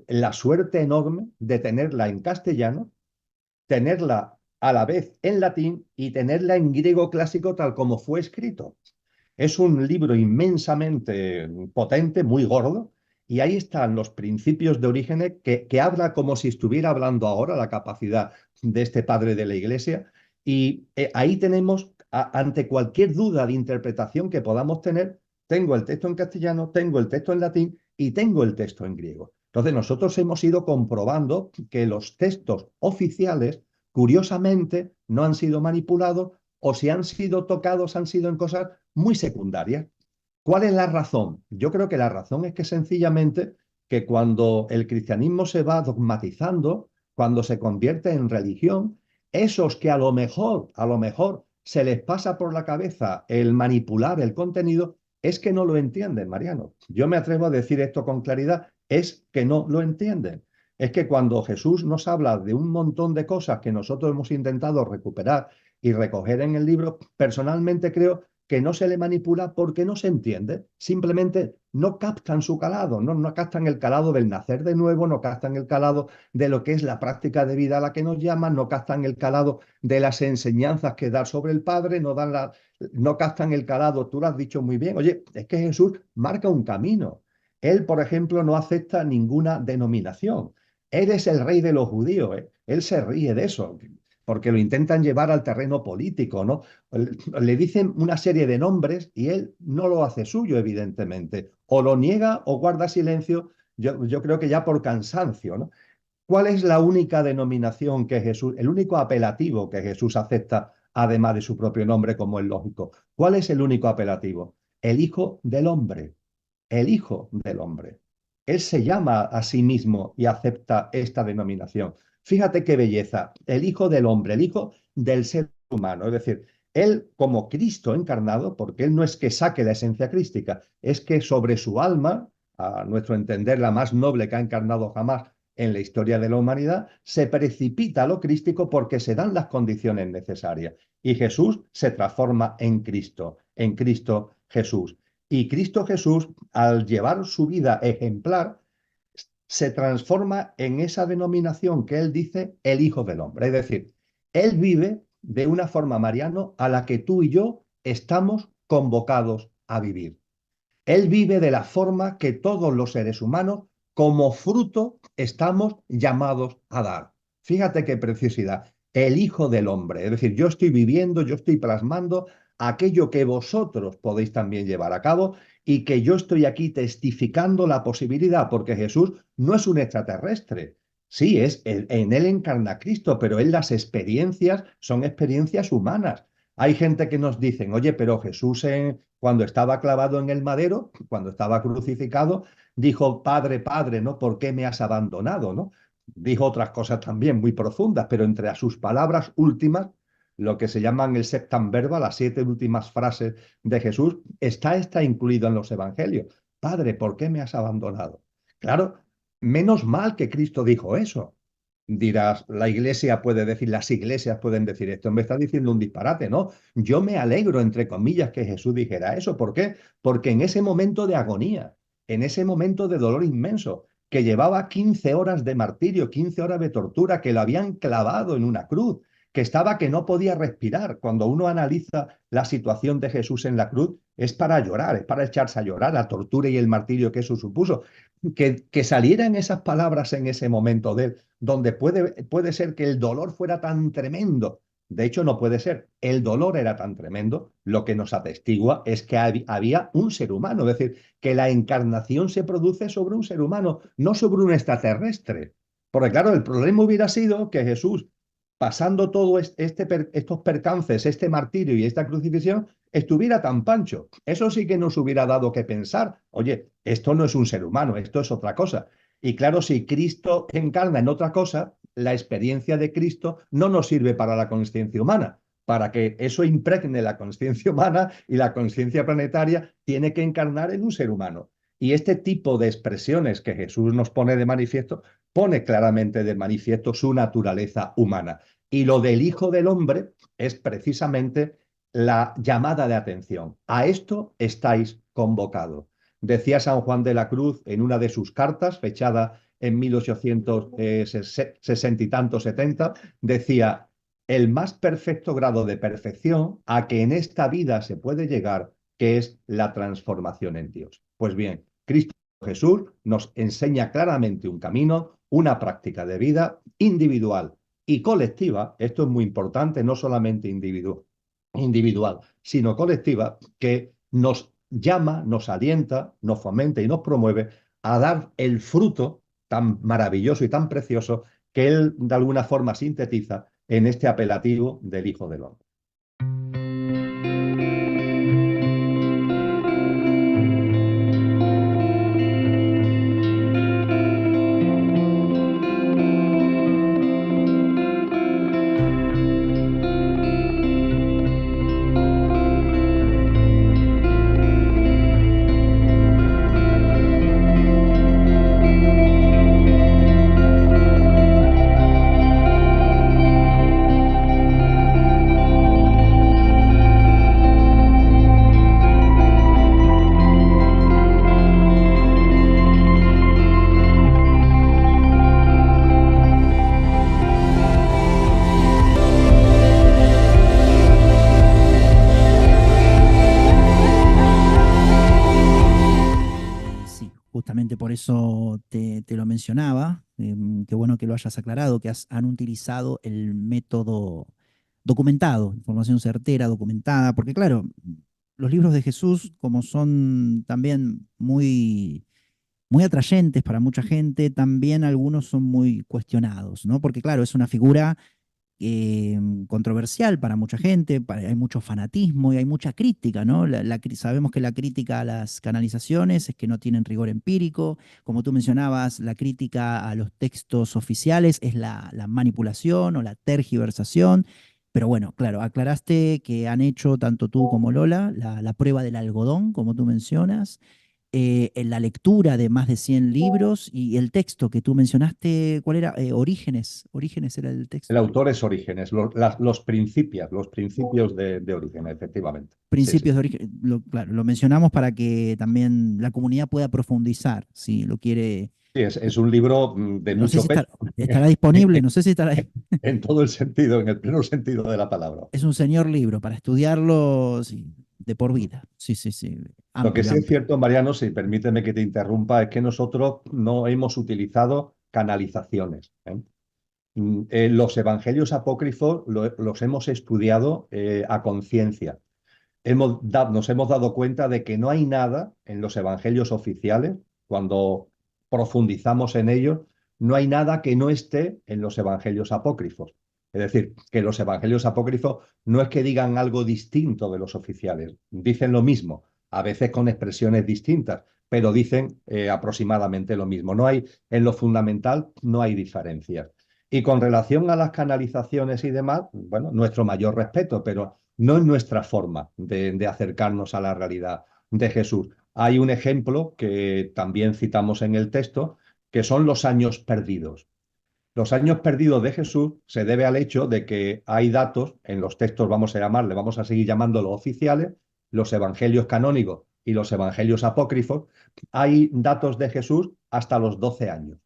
la suerte enorme de tenerla en castellano, tenerla a la vez en latín y tenerla en griego clásico tal como fue escrito. Es un libro inmensamente potente, muy gordo, y ahí están los principios de Orígenes que habla como si estuviera hablando ahora la capacidad de este padre de la Iglesia. Y ahí tenemos, ante cualquier duda de interpretación que podamos tener, tengo el texto en castellano, tengo el texto en latín y tengo el texto en griego. Entonces nosotros hemos ido comprobando que los textos oficiales, curiosamente, no han sido manipulados o si han sido tocados han sido en cosas muy secundarias. ¿Cuál es la razón? Yo creo que la razón es que sencillamente que cuando el cristianismo se va dogmatizando, cuando se convierte en religión, esos que a lo mejor se les pasa por la cabeza el manipular el contenido, es que no lo entienden, Mariano. Yo me atrevo a decir esto con claridad, es que no lo entienden. Es que cuando Jesús nos habla de un montón de cosas que nosotros hemos intentado recuperar y recoger en el libro, personalmente creo que no se le manipula porque no se entiende, simplemente no captan su calado, no captan el calado del nacer de nuevo, no captan el calado de lo que es la práctica de vida a la que nos llaman, no captan el calado de las enseñanzas que da sobre el Padre, no captan el calado, tú lo has dicho muy bien, oye, es que Jesús marca un camino. Él, por ejemplo, no acepta ninguna denominación. Él es el rey de los judíos, ¿eh? Él se ríe de eso porque lo intentan llevar al terreno político, ¿no? Le dicen una serie de nombres y él no lo hace suyo, evidentemente. O lo niega o guarda silencio, yo creo que ya por cansancio, ¿no? ¿Cuál es la única denominación que Jesús, el único apelativo que Jesús acepta, además de su propio nombre, como es lógico? ¿Cuál es el único apelativo? El Hijo del Hombre, el Hijo del Hombre. Él se llama a sí mismo y acepta esta denominación. Fíjate qué belleza, el Hijo del Hombre, el Hijo del ser humano. Es decir, él como Cristo encarnado, porque él no es que saque la esencia crística, es que sobre su alma, a nuestro entender la más noble que ha encarnado jamás en la historia de la humanidad, se precipita a lo crístico porque se dan las condiciones necesarias. Y Jesús se transforma en Cristo Jesús. Y Cristo Jesús, al llevar su vida ejemplar, se transforma en esa denominación que él dice el Hijo del Hombre. Es decir, él vive de una forma, Mariano, a la que tú y yo estamos convocados a vivir. Él vive de la forma que todos los seres humanos, como fruto, estamos llamados a dar. Fíjate qué preciosidad. El Hijo del Hombre. Es decir, yo estoy viviendo, yo estoy plasmando aquello que vosotros podéis también llevar a cabo y que yo estoy aquí testificando la posibilidad, porque Jesús no es un extraterrestre. Sí, en él encarna Cristo, pero en las experiencias son experiencias humanas. Hay gente que nos dicen, oye, pero Jesús cuando estaba clavado en el madero, cuando estaba crucificado, dijo, Padre, Padre, ¿no? ¿Por qué me has abandonado, no? Dijo otras cosas también muy profundas, pero entre sus palabras últimas, lo que se llaman el septam verba, las 7 últimas frases de Jesús, está incluido en los evangelios. Padre, ¿por qué me has abandonado? Claro, menos mal que Cristo dijo eso. Dirás, la iglesia puede decir, las iglesias pueden decir esto, me está diciendo un disparate, ¿no? Yo me alegro, entre comillas, que Jesús dijera eso. ¿Por qué? Porque en ese momento de agonía, en ese momento de dolor inmenso, que llevaba 15 horas de martirio, 15 horas de tortura, que lo habían clavado en una cruz, que estaba que no podía respirar. Cuando uno analiza la situación de Jesús en la cruz, es para llorar, es para echarse a llorar, la tortura y el martirio que eso supuso. Que salieran esas palabras en ese momento de él, donde puede ser que el dolor fuera tan tremendo. De hecho, no puede ser. El dolor era tan tremendo, lo que nos atestigua es que había un ser humano, es decir, que la encarnación se produce sobre un ser humano, no sobre un extraterrestre. Porque claro, el problema hubiera sido que Jesús, pasando todos estos percances, este martirio y esta crucifixión, estuviera tan pancho. Eso sí que nos hubiera dado que pensar, oye, esto no es un ser humano, esto es otra cosa. Y claro, si Cristo encarna en otra cosa, la experiencia de Cristo no nos sirve para la conciencia humana. Para que eso impregne la conciencia humana y la conciencia planetaria, tiene que encarnar en un ser humano. Y este tipo de expresiones que Jesús nos pone de manifiesto, pone claramente de manifiesto su naturaleza humana. Y lo del Hijo del Hombre es precisamente la llamada de atención. A esto estáis convocados. Decía San Juan de la Cruz en una de sus cartas, fechada en 1860 y tanto, 70, decía, el más perfecto grado de perfección a que en esta vida se puede llegar, que es la transformación en Dios. Pues bien, Cristo Jesús nos enseña claramente un camino, una práctica de vida individual y colectiva, esto es muy importante, no solamente individual, sino colectiva, que nos llama, nos alienta, nos fomenta y nos promueve a dar el fruto tan maravilloso y tan precioso que él de alguna forma sintetiza en este apelativo del Hijo del Hombre. Sí, justamente por eso te lo mencionaba. Qué bueno que lo hayas aclarado, que han utilizado el método documentado, información certera, documentada, porque claro, los libros de Jesús, como son también muy atrayentes para mucha gente, también algunos son muy cuestionados, ¿no? Porque claro, es una figura eh, controversial para mucha gente, hay mucho fanatismo y hay mucha crítica, ¿no? Sabemos que la crítica a las canalizaciones es que no tienen rigor empírico, como tú mencionabas, la crítica a los textos oficiales es la manipulación o la tergiversación, pero bueno, claro, aclaraste que han hecho tanto tú como Lola la prueba del algodón, como tú mencionas, En la lectura de más de 100 libros y el texto que tú mencionaste, ¿cuál era? Orígenes. Orígenes era el El texto. autor es Orígenes, los principios de Orígenes, efectivamente. Sí, sí. Principios de origen. Claro, lo mencionamos para que también la comunidad pueda profundizar, si lo quiere. Sí, es un libro de No sé si mucho peso estará en, disponible, no sé si estará. en todo el sentido, en el pleno sentido de la palabra. Es un señor libro para estudiarlo, sí, de por vida. Sí, sí, sí. Lo que Amplio, sí es amplio. cierto, Mariano, si permíteme que te interrumpa, es que nosotros no hemos utilizado canalizaciones, ¿eh? Los evangelios apócrifos los hemos estudiado a conciencia. Nos hemos dado cuenta de que no hay nada en los evangelios oficiales, cuando profundizamos en ellos, no hay nada que no esté en los evangelios apócrifos. Es decir, que los evangelios apócrifos no es que digan algo distinto de los oficiales, dicen lo mismo, a veces con expresiones distintas, pero dicen aproximadamente lo mismo. No hay, en lo fundamental, no hay diferencias. Y con relación a las canalizaciones y demás, bueno, nuestro mayor respeto, pero no es nuestra forma de acercarnos a la realidad de Jesús. Hay un ejemplo que también citamos en el texto, que son los años perdidos. Los años perdidos de Jesús se debe al hecho de que hay datos en los textos, vamos a llamarle, vamos a seguir llamándolos oficiales, los evangelios canónicos y los evangelios apócrifos, hay datos de Jesús hasta los 12 años.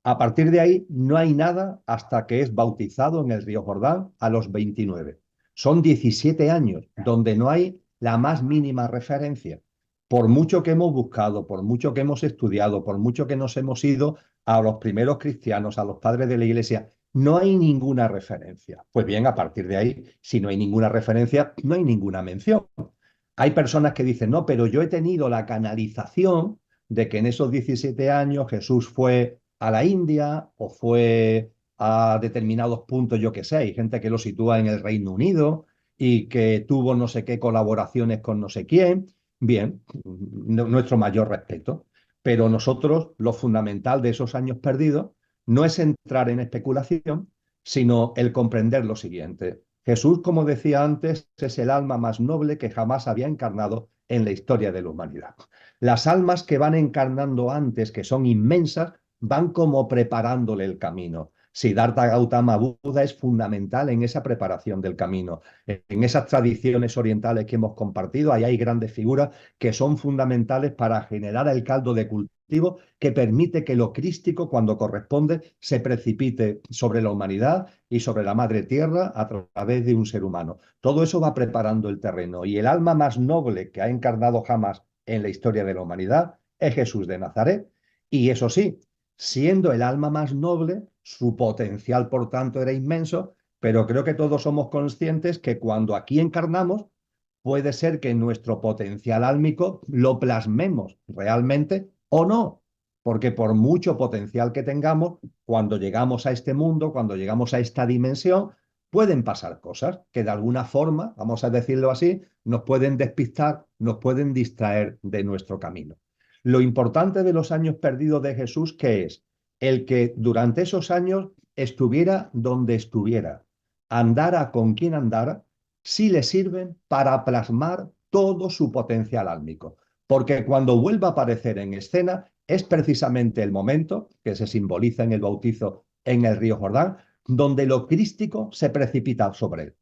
A partir de ahí no hay nada hasta que es bautizado en el río Jordán a los 29. Son 17 años donde no hay la más mínima referencia. Por mucho que hemos buscado, por mucho que hemos estudiado, por mucho que nos hemos ido a los primeros cristianos, a los padres de la iglesia, no hay ninguna referencia. Pues bien, a partir de ahí, si no hay ninguna referencia, no hay ninguna mención. Hay personas que dicen, no, pero yo he tenido la canalización de que en esos 17 años Jesús fue a la India o fue a determinados puntos, yo qué sé, hay gente que lo sitúa en el Reino Unido y que tuvo no sé qué colaboraciones con no sé quién. Bien, nuestro mayor respeto. Pero nosotros, lo fundamental de esos años perdidos no es entrar en especulación, sino el comprender lo siguiente. Jesús, como decía antes, es el alma más noble que jamás había encarnado en la historia de la humanidad. Las almas que van encarnando antes, que son inmensas, van como preparándole el camino. Siddhartha Gautama Buda es fundamental en esa preparación del camino. En esas tradiciones orientales que hemos compartido, ahí hay grandes figuras que son fundamentales para generar el caldo de cultivo que permite que lo crístico, cuando corresponde, se precipite sobre la humanidad y sobre la madre tierra a través de un ser humano. Todo eso va preparando el terreno y el alma más noble que ha encarnado jamás en la historia de la humanidad es Jesús de Nazaret. Y eso sí, siendo el alma más noble, su potencial, por tanto, era inmenso, pero creo que todos somos conscientes que cuando aquí encarnamos, puede ser que nuestro potencial álmico lo plasmemos realmente o no, porque por mucho potencial que tengamos, cuando llegamos a este mundo, cuando llegamos a esta dimensión, pueden pasar cosas que de alguna forma, vamos a decirlo así, nos pueden despistar, nos pueden distraer de nuestro camino. Lo importante de los años perdidos de Jesús, ¿qué es? El que durante esos años estuviera donde estuviera, andara con quien andara, sí le sirven para plasmar todo su potencial álmico. Porque cuando vuelva a aparecer en escena es precisamente el momento que se simboliza en el bautizo en el río Jordán, donde lo crístico se precipita sobre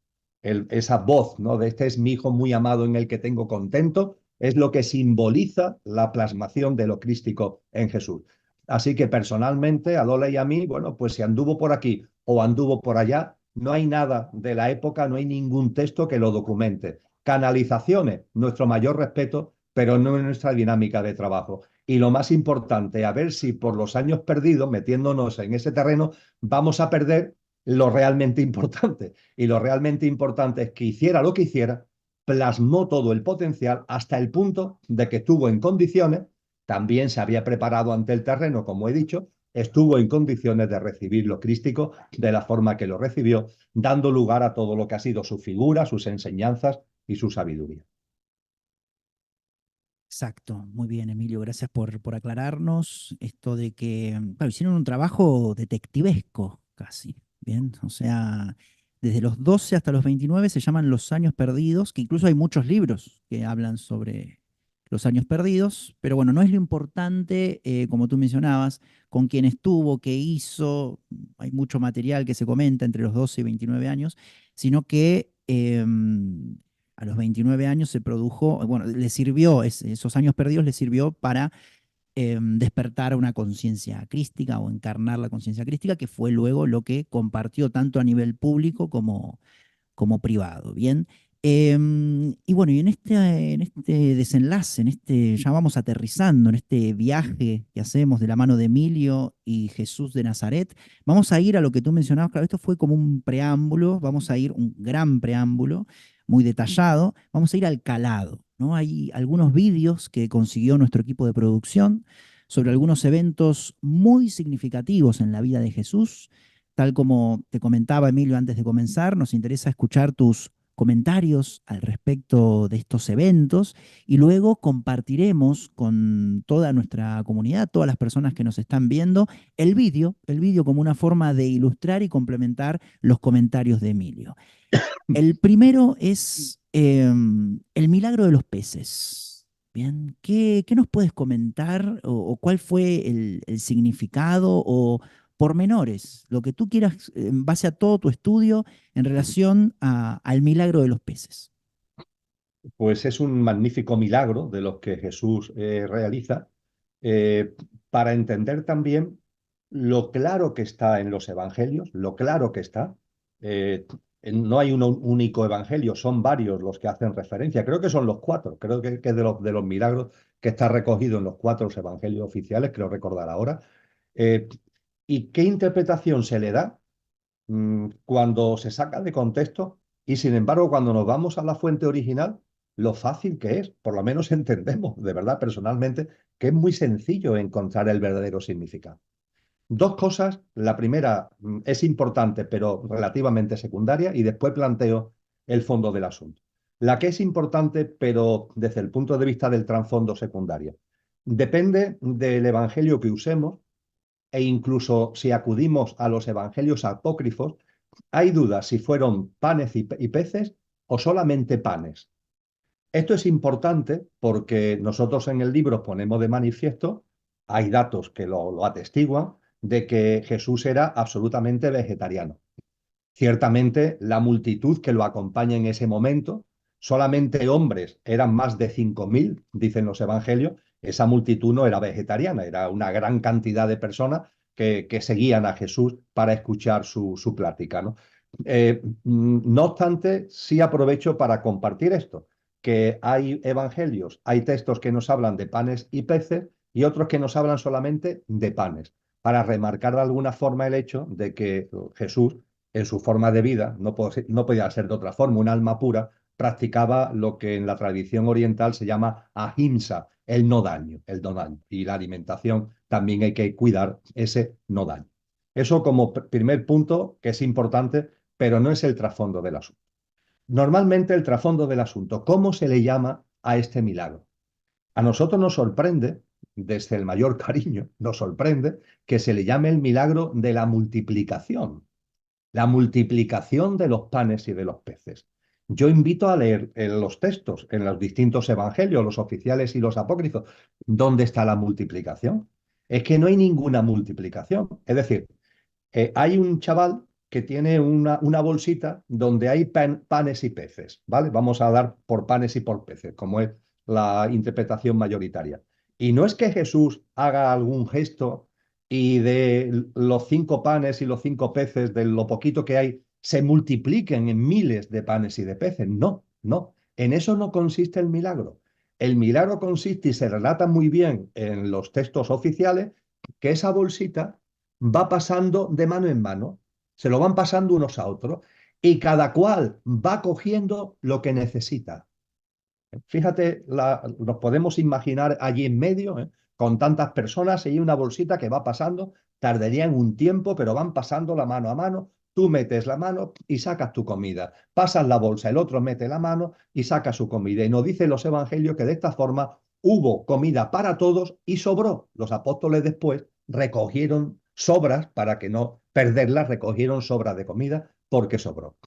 él. Esa voz, ¿no? De este es mi hijo muy amado en el que tengo contento, es lo que simboliza la plasmación de lo crístico en Jesús. Así que personalmente, a Lola y a mí, bueno, pues si anduvo por aquí o anduvo por allá, no hay nada de la época, no hay ningún texto que lo documente. Canalizaciones, nuestro mayor respeto, pero no en nuestra dinámica de trabajo. Y lo más importante, a ver si por los años perdidos, metiéndonos en ese terreno, vamos a perder lo realmente importante. Y lo realmente importante es que hiciera lo que hiciera, plasmó todo el potencial hasta el punto de que estuvo en condiciones, también se había preparado ante el terreno, como he dicho, estuvo en condiciones de recibir lo crístico de la forma que lo recibió, dando lugar a todo lo que ha sido su figura, sus enseñanzas y su sabiduría. Exacto, muy bien, Emilio, gracias por aclararnos esto de que, claro, hicieron un trabajo detectivesco casi, ¿bien? O sea, desde los 12 hasta los 29 se llaman los años perdidos, que incluso hay muchos libros que hablan sobre los años perdidos, pero bueno, no es lo importante, como tú mencionabas, con quién estuvo, qué hizo, hay mucho material que se comenta entre los 12 y 29 años, sino que a los 29 años se produjo, bueno, le sirvió, esos años perdidos le sirvió para despertar una conciencia crística o encarnar la conciencia crística, que fue luego lo que compartió tanto a nivel público como privado, ¿bien? Y bueno, y en este desenlace, ya vamos aterrizando, en este viaje que hacemos de la mano de Emilio y Jesús de Nazaret, vamos a ir a lo que tú mencionabas, claro, esto fue como un preámbulo, vamos a ir, un gran preámbulo, muy detallado, vamos a ir al calado, ¿no? Hay algunos vídeos que consiguió nuestro equipo de producción sobre algunos eventos muy significativos en la vida de Jesús. Tal como te comentaba Emilio antes de comenzar, nos interesa escuchar tus comentarios al respecto de estos eventos y luego compartiremos con toda nuestra comunidad, todas las personas que nos están viendo, el vídeo como una forma de ilustrar y complementar los comentarios de Emilio. El primero es el milagro de los peces. Bien, ¿qué nos puedes comentar o cuál fue el significado o pormenores, lo que tú quieras en base a todo tu estudio en relación al milagro de los peces? Pues es un magnífico milagro de los que Jesús realiza eh, para entender también lo claro que está en los evangelios, lo claro que está. Eh, no hay un único evangelio, son varios los que hacen referencia. Creo que son los cuatro, creo que es de los milagros que está recogido en los cuatro evangelios oficiales, creo recordar ahora. Eh, ¿Y qué interpretación se le da? Cuando se saca de contexto y sin embargo cuando nos vamos a la fuente original, lo fácil que es, por lo menos entendemos de verdad personalmente que es muy sencillo encontrar el verdadero significado. Dos cosas, la primera es importante pero relativamente secundaria y después planteo el fondo del asunto. La que es importante pero desde el punto de vista del trasfondo secundario. Depende del evangelio que usemos e incluso si acudimos a los evangelios apócrifos, hay dudas si fueron panes y peces o solamente panes. Esto es importante porque nosotros en el libro ponemos de manifiesto, hay datos que lo atestiguan, de que Jesús era absolutamente vegetariano. Ciertamente, la multitud que lo acompaña en ese momento, solamente hombres, eran más de 5.000, dicen los evangelios, esa multitud no era vegetariana, era una gran cantidad de personas que seguían a Jesús para escuchar su plática, ¿no? No obstante, sí aprovecho para compartir esto, que hay evangelios, hay textos que nos hablan de panes y peces y otros que nos hablan solamente de panes, para remarcar de alguna forma el hecho de que Jesús en su forma de vida, no podía ser de otra forma, un alma pura, practicaba lo que en la tradición oriental se llama ahimsa, el no daño, el no daño. Y la alimentación también hay que cuidar ese no daño. Eso como primer punto que es importante, pero no es el trasfondo del asunto. Normalmente el trasfondo del asunto, ¿cómo se le llama a este milagro? A nosotros nos sorprende, desde el mayor cariño, nos sorprende que se le llame el milagro de la multiplicación de los panes y de los peces. Yo invito a leer en los textos, en los distintos evangelios, los oficiales y los apócrifos, ¿dónde está la multiplicación? Es que no hay ninguna multiplicación. Es decir, hay un chaval que tiene una bolsita donde hay panes y peces, ¿vale? Vamos a dar por panes y por peces, como es la interpretación mayoritaria. Y no es que Jesús haga algún gesto y de los 5 panes y los 5 peces, de lo poquito que hay, se multipliquen en miles de panes y de peces. No, no. En eso no consiste el milagro. El milagro consiste, y se relata muy bien en los textos oficiales, que esa bolsita va pasando de mano en mano, se lo van pasando unos a otros y cada cual va cogiendo lo que necesita. Fíjate, nos podemos imaginar allí en medio, con tantas personas y una bolsita que va pasando, tardarían un tiempo, pero van pasando la mano a mano. Tú metes la mano y sacas tu comida. Pasas la bolsa, el otro mete la mano y saca su comida. Y nos dicen los evangelios que de esta forma hubo comida para todos y sobró. Los apóstoles después recogieron sobras para que no perderlas, recogieron sobras de comida porque sobró.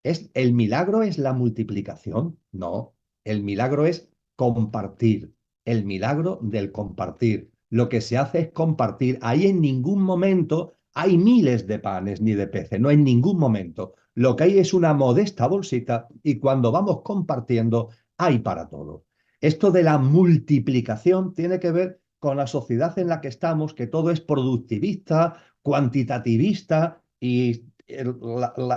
¿El milagro es la multiplicación? No, el milagro es compartir. el milagro del compartir. Lo que se hace es compartir. Ahí en ningún momento hay miles de panes ni de peces, no en ningún momento. Lo que hay es una modesta bolsita y cuando vamos compartiendo hay para todo. Esto de la multiplicación tiene que ver con la sociedad en la que estamos, que todo es productivista, cuantitativista y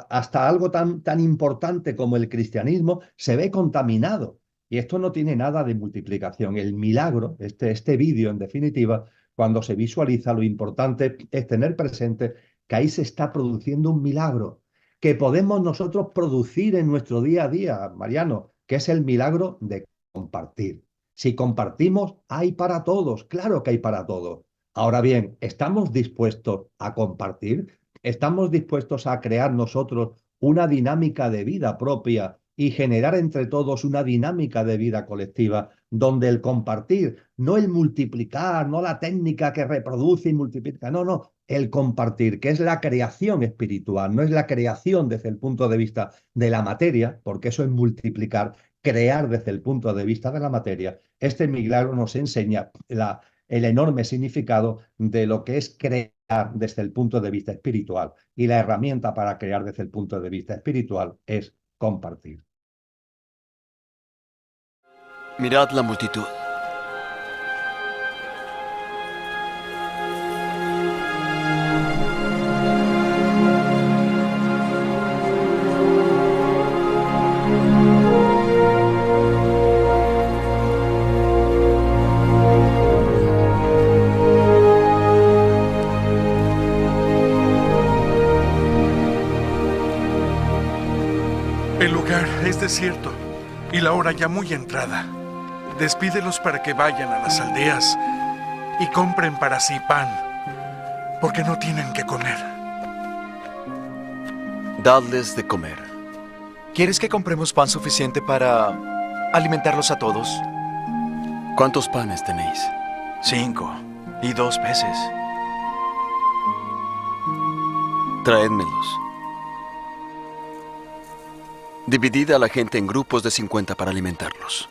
hasta algo tan importante como el cristianismo se ve contaminado. Y esto no tiene nada de multiplicación. El milagro, este vídeo en definitiva, cuando se visualiza, lo importante es tener presente que ahí se está produciendo un milagro que podemos nosotros producir en nuestro día a día, Mariano, que es el milagro de compartir. Si compartimos, hay para todos, claro que hay para todos. Ahora bien, ¿estamos dispuestos a compartir? ¿Estamos dispuestos a crear nosotros una dinámica de vida propia y generar entre todos una dinámica de vida colectiva donde el compartir, no el multiplicar, no la técnica que reproduce y multiplica, no, el compartir, que es la creación espiritual, no es la creación desde el punto de vista de la materia, porque eso es multiplicar, crear desde el punto de vista de la materia. Este milagro nos enseña el enorme significado de lo que es crear desde el punto de vista espiritual. Y la herramienta para crear desde el punto de vista espiritual es compartir. Mirad la multitud. El lugar es desierto y la hora ya muy entrada. Despídelos para que vayan a las aldeas y compren para sí pan, porque no tienen que comer. Dadles de comer. ¿Quieres que compremos pan suficiente para alimentarlos a todos? ¿Cuántos panes tenéis? 5 y 2 peces. Traédmelos. Dividid a la gente en grupos de 50 para alimentarlos.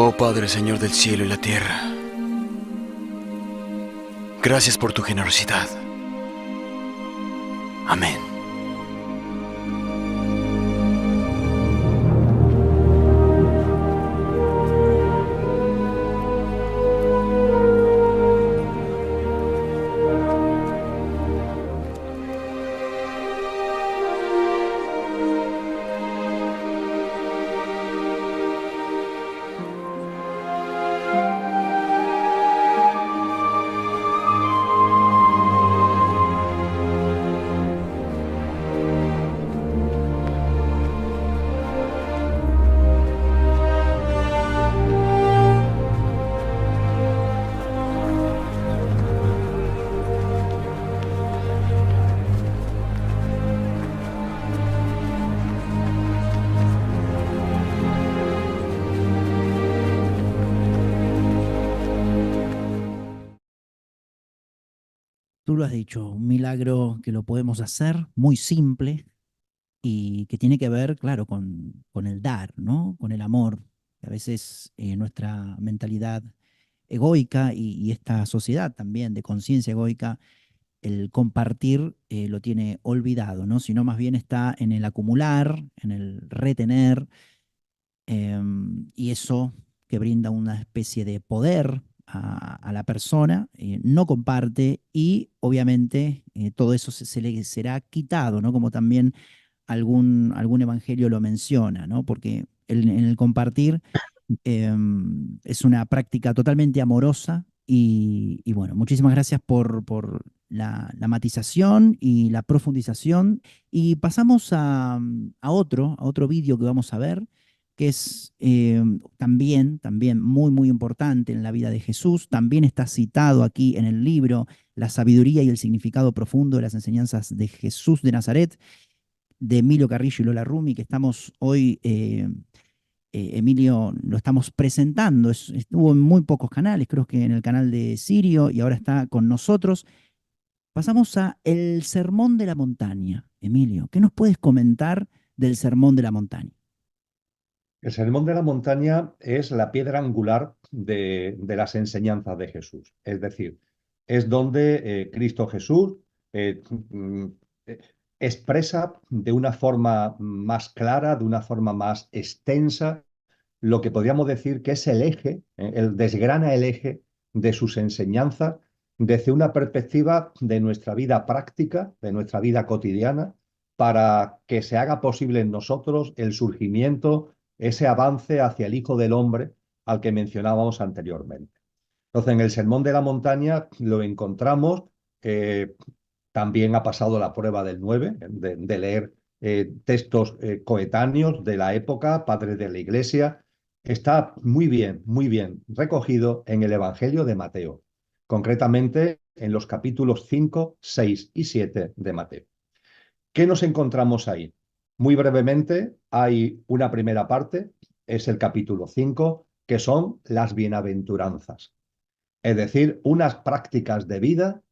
Oh Padre, Señor del cielo y la tierra, gracias por tu generosidad. Amén. Tú lo has dicho, un milagro que lo podemos hacer, muy simple, y que tiene que ver, claro, con el dar, ¿no? Con el amor. A veces nuestra mentalidad egoica y esta sociedad también de conciencia egoica, el compartir lo tiene olvidado, ¿no? Sino más bien está en el acumular, en el retener, y eso que brinda una especie de poder a la persona, no comparte y obviamente todo eso se le será quitado, ¿no? Como también algún evangelio lo menciona, ¿no? Porque en el compartir es una práctica totalmente amorosa y bueno, muchísimas gracias por la matización y la profundización. Y pasamos a otro vídeo que vamos a ver, que es también muy, muy importante en la vida de Jesús. También está citado aquí en el libro La sabiduría y el significado profundo de las enseñanzas de Jesús de Nazaret, de Emilio Carrillo y Lola Rumi, que estamos hoy, Emilio, lo estamos presentando. Estuvo en muy pocos canales, creo que en el canal de Sirio, y ahora está con nosotros. Pasamos a el Sermón de la Montaña. Emilio, ¿qué nos puedes comentar del Sermón de la Montaña? El Sermón de la Montaña es la piedra angular de las enseñanzas de Jesús. Es decir, es donde Cristo Jesús mm, eh, expresa de una forma más clara, de una forma más extensa, lo que podríamos decir que es el eje, desgrana el eje de sus enseñanzas desde una perspectiva de nuestra vida práctica, de nuestra vida cotidiana, para que se haga posible en nosotros el surgimiento, ese avance hacia el Hijo del Hombre al que mencionábamos anteriormente. Entonces, en el Sermón de la Montaña lo encontramos, también ha pasado la prueba del 9, de leer textos coetáneos de la época, padres de la Iglesia. Está muy bien recogido en el Evangelio de Mateo, concretamente en los capítulos 5, 6 y 7 de Mateo. ¿Qué nos encontramos ahí? Muy brevemente, hay una primera parte, es el capítulo 5, que son las bienaventuranzas. Es decir, unas prácticas de vida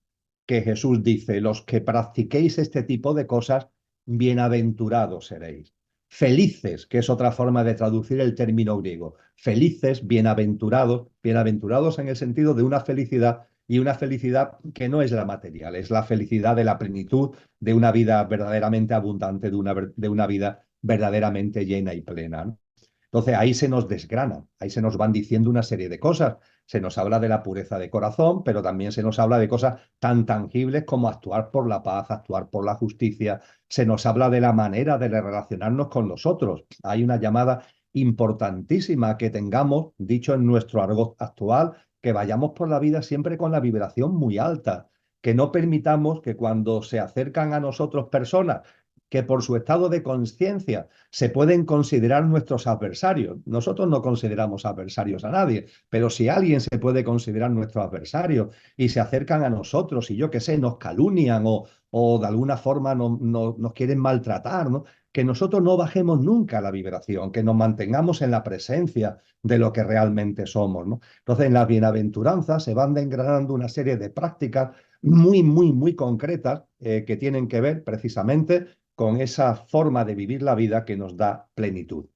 que Jesús dice: los que practiquéis este tipo de cosas, bienaventurados seréis. Felices, que es otra forma de traducir el término griego. Felices, bienaventurados, bienaventurados en el sentido de una felicidad, y una felicidad que no es la material, es la felicidad de la plenitud, de una vida verdaderamente abundante, de una vida verdaderamente llena y plena, ¿no? Entonces ahí se nos desgrana, ahí se nos van diciendo una serie de cosas. Se nos habla de la pureza de corazón, pero también se nos habla de cosas tan tangibles como actuar por la paz, actuar por la justicia. Se nos habla de la manera de relacionarnos con los otros. Hay una llamada importantísima que tengamos, dicho en nuestro argot actual, que vayamos por la vida siempre con la vibración muy alta, que no permitamos que cuando se acercan a nosotros personas que por su estado de conciencia se pueden considerar nuestros adversarios. Nosotros no consideramos adversarios a nadie, pero si alguien se puede considerar nuestro adversario y se acercan a nosotros y yo qué sé, nos calumnian o de alguna forma nos quieren maltratar, ¿no? Que nosotros no bajemos nunca la vibración, que nos mantengamos en la presencia de lo que realmente somos, ¿no? Entonces, en las bienaventuranzas se van desgranando una serie de prácticas muy concretas que tienen que ver precisamente con esa forma de vivir la vida que nos da plenitud.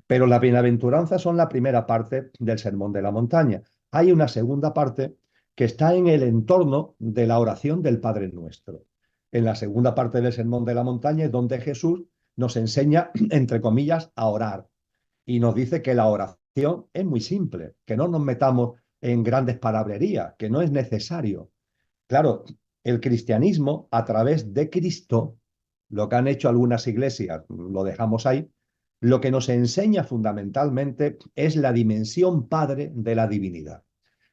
Pero las bienaventuranzas son la primera parte del Sermón de la Montaña. Hay una segunda parte que está en el entorno de la oración del Padre Nuestro. En la segunda parte del Sermón de la Montaña es donde Jesús nos enseña, entre comillas, a orar. Y nos dice que la oración es muy simple, que no nos metamos en grandes palabrerías, que no es necesario. Claro, el cristianismo, a través de Cristo, lo que han hecho algunas iglesias, lo dejamos ahí, lo que nos enseña fundamentalmente es la dimensión padre de la divinidad.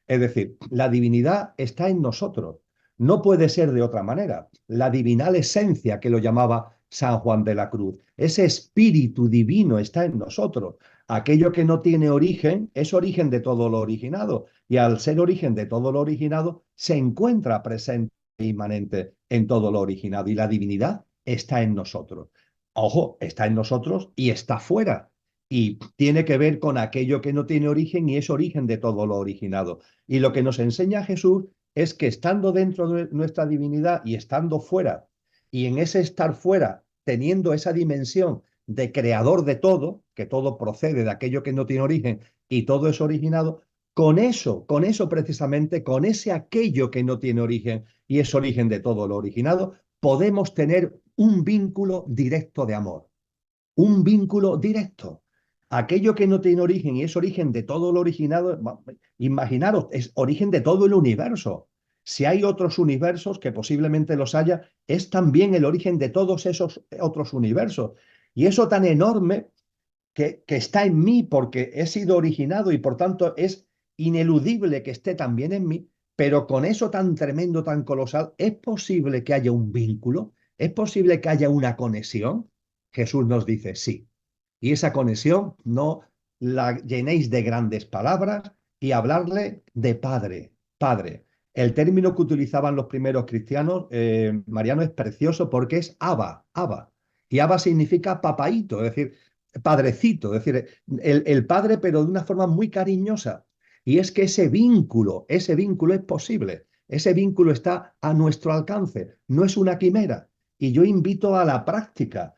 Es decir, la divinidad está en nosotros. No puede ser de otra manera. La divinal esencia, que lo llamaba San Juan de la Cruz, ese espíritu divino está en nosotros. Aquello que no tiene origen es origen de todo lo originado. Y al ser origen de todo lo originado, se encuentra presente e inmanente en todo lo originado. Y la divinidad está en nosotros. Ojo, está en nosotros y está fuera. Y tiene que ver con aquello que no tiene origen y es origen de todo lo originado. Y lo que nos enseña Jesús es que estando dentro de nuestra divinidad y estando fuera, y en ese estar fuera, teniendo esa dimensión de creador de todo, que todo procede de aquello que no tiene origen y todo es originado, con eso precisamente, con ese aquello que no tiene origen y es origen de todo lo originado, podemos tener un vínculo directo de amor. Un vínculo directo. Aquello que no tiene origen y es origen de todo lo originado, imaginaros, es origen de todo el universo. Si hay otros universos, que posiblemente los haya, es también el origen de todos esos otros universos. Y eso tan enorme que está en mí porque he sido originado y por tanto es ineludible que esté también en mí, pero con eso tan tremendo, tan colosal, ¿es posible que haya un vínculo? ¿Es posible que haya una conexión? Jesús nos dice sí. Y esa conexión no la llenéis de grandes palabras y hablarle de Padre, Padre. El término que utilizaban los primeros cristianos, Mariano, es precioso porque es Abba, Abba. Y Abba significa papaíto, es decir, padrecito, es decir, el padre, pero de una forma muy cariñosa. Y es que ese vínculo es posible. Ese vínculo está a nuestro alcance, no es una quimera. Y yo invito a la práctica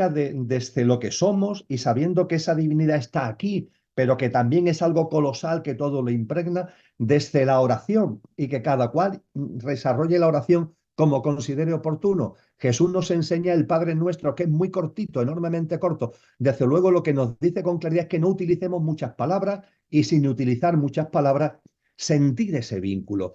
desde lo que somos y sabiendo que esa divinidad está aquí, pero que también es algo colosal que todo lo impregna, desde la oración y que cada cual desarrolle la oración como considere oportuno. Jesús nos enseña el Padre Nuestro, que es muy cortito, enormemente corto. Desde luego lo que nos dice con claridad es que no utilicemos muchas palabras y sin utilizar muchas palabras, sentir ese vínculo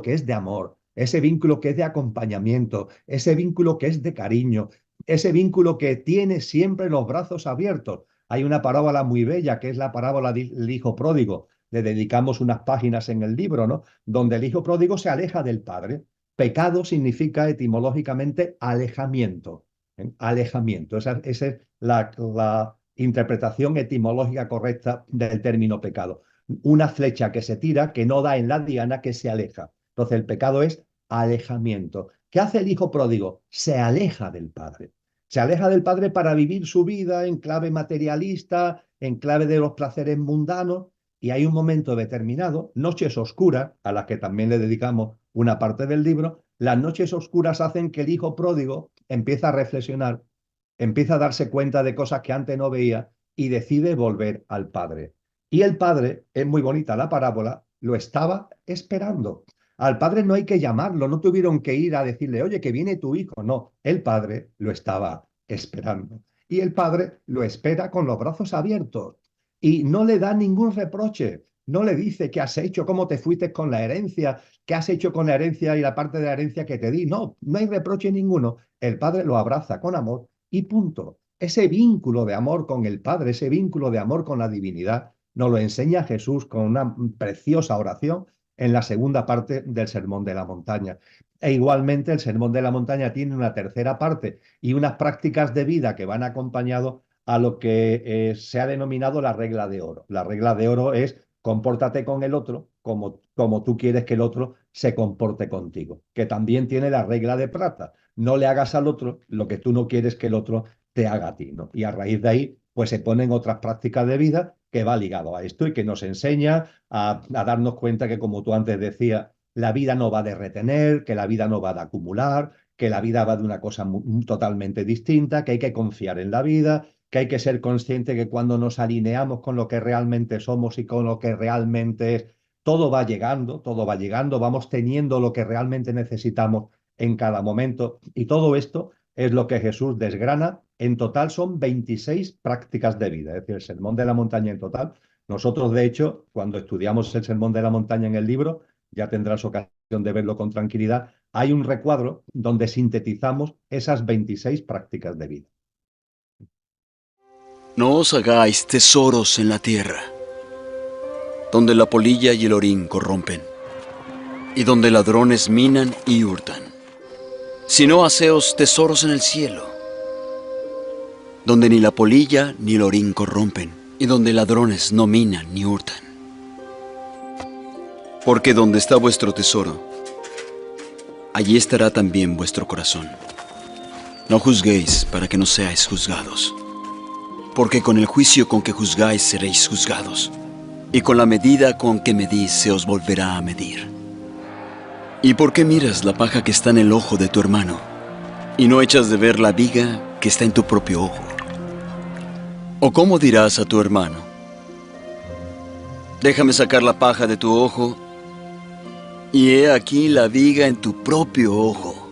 que es de amor, ese vínculo que es de acompañamiento, ese vínculo que es de cariño, ese vínculo que tiene siempre los brazos abiertos. Hay una parábola muy bella que es la parábola del hijo pródigo. Le dedicamos unas páginas en el libro, ¿no? Donde el hijo pródigo se aleja del padre. Pecado significa etimológicamente alejamiento. Alejamiento. Esa es la interpretación etimológica correcta del término pecado. Una flecha que se tira, que no da en la diana, que se aleja. Entonces el pecado es alejamiento. ¿Qué hace el hijo pródigo? Se aleja del padre. Se aleja del padre para vivir su vida en clave materialista, en clave de los placeres mundanos, y hay un momento determinado, noches oscuras, a las que también le dedicamos una parte del libro. Las noches oscuras hacen que el hijo pródigo empiece a reflexionar, empieza a darse cuenta de cosas que antes no veía y decide volver al padre. Y el padre, es muy bonita la parábola, lo estaba esperando. Al padre no hay que llamarlo, no tuvieron que ir a decirle, oye, que viene tu hijo. No, el padre lo estaba esperando. Y el padre lo espera con los brazos abiertos y no le da ningún reproche. No le dice qué has hecho, cómo te fuiste con la herencia, qué has hecho con la herencia y la parte de la herencia que te di. No, no hay reproche ninguno. El padre lo abraza con amor y punto. Ese vínculo de amor con el padre, ese vínculo de amor con la divinidad, nos lo enseña Jesús con una preciosa oración en la segunda parte del Sermón de la Montaña. E igualmente el Sermón de la Montaña tiene una tercera parte y unas prácticas de vida que van acompañado a lo que se ha denominado la regla de oro. La regla de oro es compórtate con el otro como tú quieres que el otro se comporte contigo, que también tiene la regla de plata. No le hagas al otro lo que tú no quieres que el otro te haga a ti, ¿no? Y a raíz de ahí, pues se ponen otras prácticas de vida que va ligado a esto y que nos enseña a darnos cuenta que, como tú antes decías, la vida no va de retener, que la vida no va de acumular, que la vida va de una cosa totalmente distinta, que hay que confiar en la vida, que hay que ser consciente que cuando nos alineamos con lo que realmente somos y con lo que realmente es, todo va llegando, vamos teniendo lo que realmente necesitamos en cada momento. Y todo esto es lo que Jesús desgrana. En total son 26 prácticas de vida, es decir, el Sermón de la Montaña en total. Nosotros, de hecho, cuando estudiamos el Sermón de la Montaña en el libro, ya tendrás ocasión de verlo con tranquilidad, hay un recuadro donde sintetizamos esas 26 prácticas de vida. No os hagáis tesoros en la tierra, donde la polilla y el orín corrompen, y donde ladrones minan y hurtan, sino haceos tesoros en el cielo, donde ni la polilla ni el orín corrompen, y donde ladrones no minan ni hurtan. Porque donde está vuestro tesoro, allí estará también vuestro corazón. No juzguéis para que no seáis juzgados, porque con el juicio con que juzgáis seréis juzgados, y con la medida con que medís se os volverá a medir. ¿Y por qué miras la paja que está en el ojo de tu hermano, y no echas de ver la viga que está en tu propio ojo? ¿O cómo dirás a tu hermano, déjame sacar la paja de tu ojo, y he aquí la viga en tu propio ojo?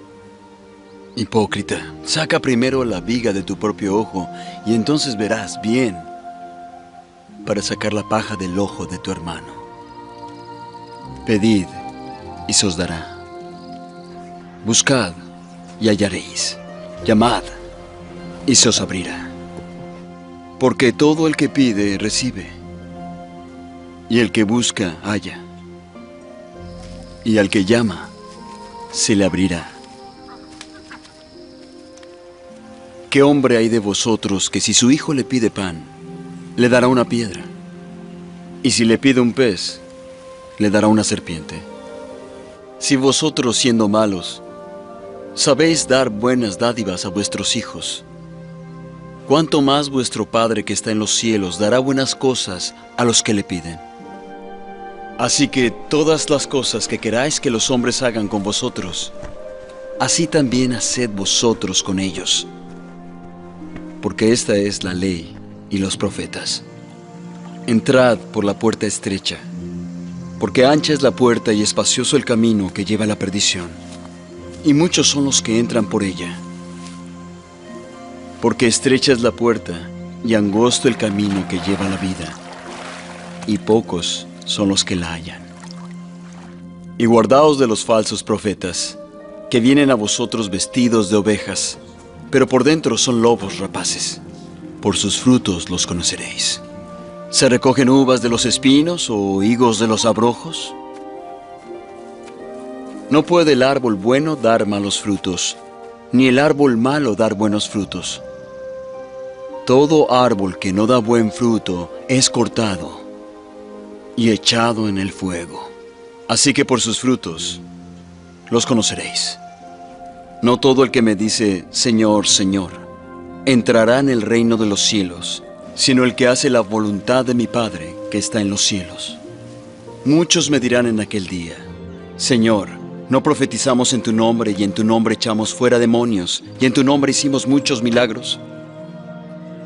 Hipócrita, saca primero la viga de tu propio ojo, y entonces verás bien para sacar la paja del ojo de tu hermano. Pedid, y se os dará. Buscad, y hallaréis. Llamad, y se os abrirá. Porque todo el que pide, recibe. Y el que busca, halla. Y al que llama, se le abrirá. ¿Qué hombre hay de vosotros que si su hijo le pide pan, le dará una piedra. Y si le pide un pez, le dará una serpiente. Si vosotros, siendo malos, sabéis dar buenas dádivas a vuestros hijos, ¿cuánto más vuestro Padre que está en los cielos dará buenas cosas a los que le piden? Así que todas las cosas que queráis que los hombres hagan con vosotros, así también haced vosotros con ellos. Porque esta es la ley y los profetas. Entrad por la puerta estrecha, porque ancha es la puerta y espacioso el camino que lleva a la perdición, y muchos son los que entran por ella. Porque estrecha es la puerta y angosto el camino que lleva a la vida, y pocos son los que la hallan. Y guardaos de los falsos profetas, que vienen a vosotros vestidos de ovejas, pero por dentro son lobos rapaces. Por sus frutos los conoceréis. ¿Se recogen uvas de los espinos o higos de los abrojos? No puede el árbol bueno dar malos frutos, ni el árbol malo dar buenos frutos. Todo árbol que no da buen fruto es cortado y echado en el fuego. Así que por sus frutos los conoceréis. No todo el que me dice, Señor, Señor, entrará en el reino de los cielos, sino el que hace la voluntad de mi Padre que está en los cielos. Muchos me dirán en aquel día, Señor, ¿no profetizamos en tu nombre y en tu nombre echamos fuera demonios y en tu nombre hicimos muchos milagros?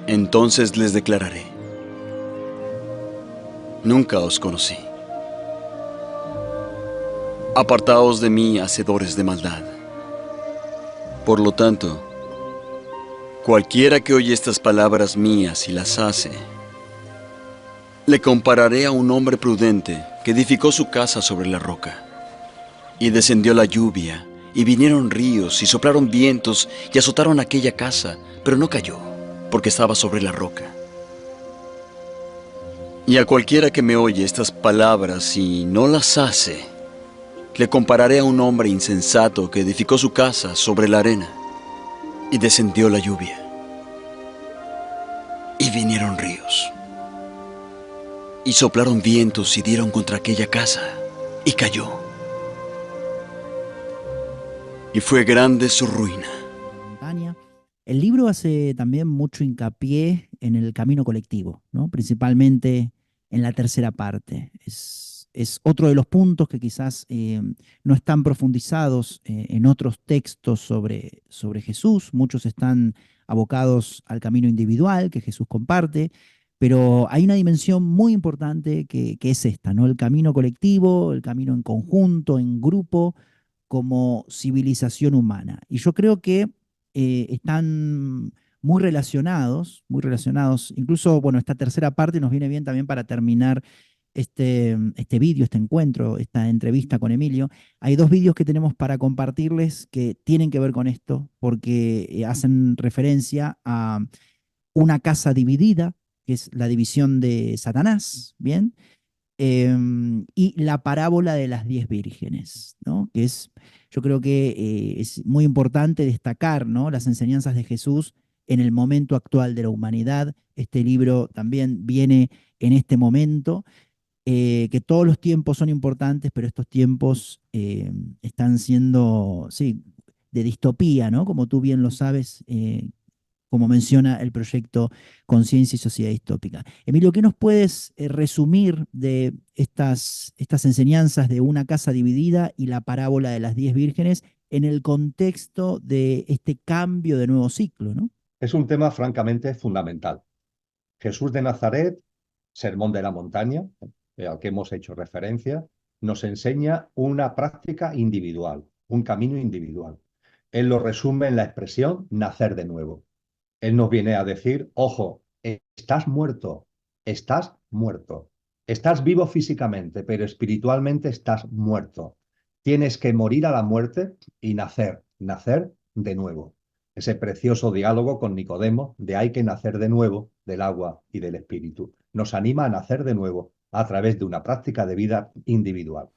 Entonces les declararé, nunca os conocí. Apartaos de mí, hacedores de maldad. Por lo tanto, cualquiera que oye estas palabras mías y las hace, le compararé a un hombre prudente que edificó su casa sobre la roca. Y descendió la lluvia, y vinieron ríos, y soplaron vientos, y azotaron aquella casa, pero no cayó, porque estaba sobre la roca. Y a cualquiera que me oye estas palabras y no las hace, le compararé a un hombre insensato que edificó su casa sobre la arena. Y descendió la lluvia, y vinieron ríos, y soplaron vientos y dieron contra aquella casa, y cayó. Y fue grande su ruina. Montaña. El libro hace también mucho hincapié en el camino colectivo, ¿no? Principalmente en la tercera parte. Es otro de los puntos que quizás no están profundizados en otros textos sobre Jesús. Muchos están abocados al camino individual que Jesús comparte, pero hay una dimensión muy importante que es esta, ¿no? El camino colectivo, el camino en conjunto, en grupo, como civilización humana. Y yo creo que están muy relacionados, muy relacionados. Incluso, bueno, esta tercera parte nos viene bien también para terminar este vídeo, este encuentro, esta entrevista con Emilio. Hay dos vídeos que tenemos para compartirles que tienen que ver con esto, porque hacen referencia a una casa dividida, que es la división de Satanás, ¿bien? Y la parábola de las 10 vírgenes, ¿no? Que es, yo creo que es muy importante destacar, ¿no? Las enseñanzas de Jesús en el momento actual de la humanidad. Este libro también viene en este momento, que todos los tiempos son importantes, pero estos tiempos están siendo, sí, de distopía, ¿no? Como tú bien lo sabes, como menciona el proyecto Conciencia y Sociedad Distópica. Emilio, ¿qué nos puedes resumir de estas enseñanzas de una casa dividida y la parábola de las 10 vírgenes en el contexto de este cambio de nuevo ciclo, ¿no? Es un tema francamente fundamental. Jesús de Nazaret, Sermón de la Montaña, al que hemos hecho referencia, nos enseña una práctica individual, un camino individual. Él lo resume en la expresión nacer de nuevo. Él nos viene a decir, ojo, estás muerto, estás muerto. Estás vivo físicamente, pero espiritualmente estás muerto. Tienes que morir a la muerte y nacer de nuevo. Ese precioso diálogo con Nicodemo de hay que nacer de nuevo del agua y del espíritu. Nos anima a nacer de nuevo a través de una práctica de vida individual.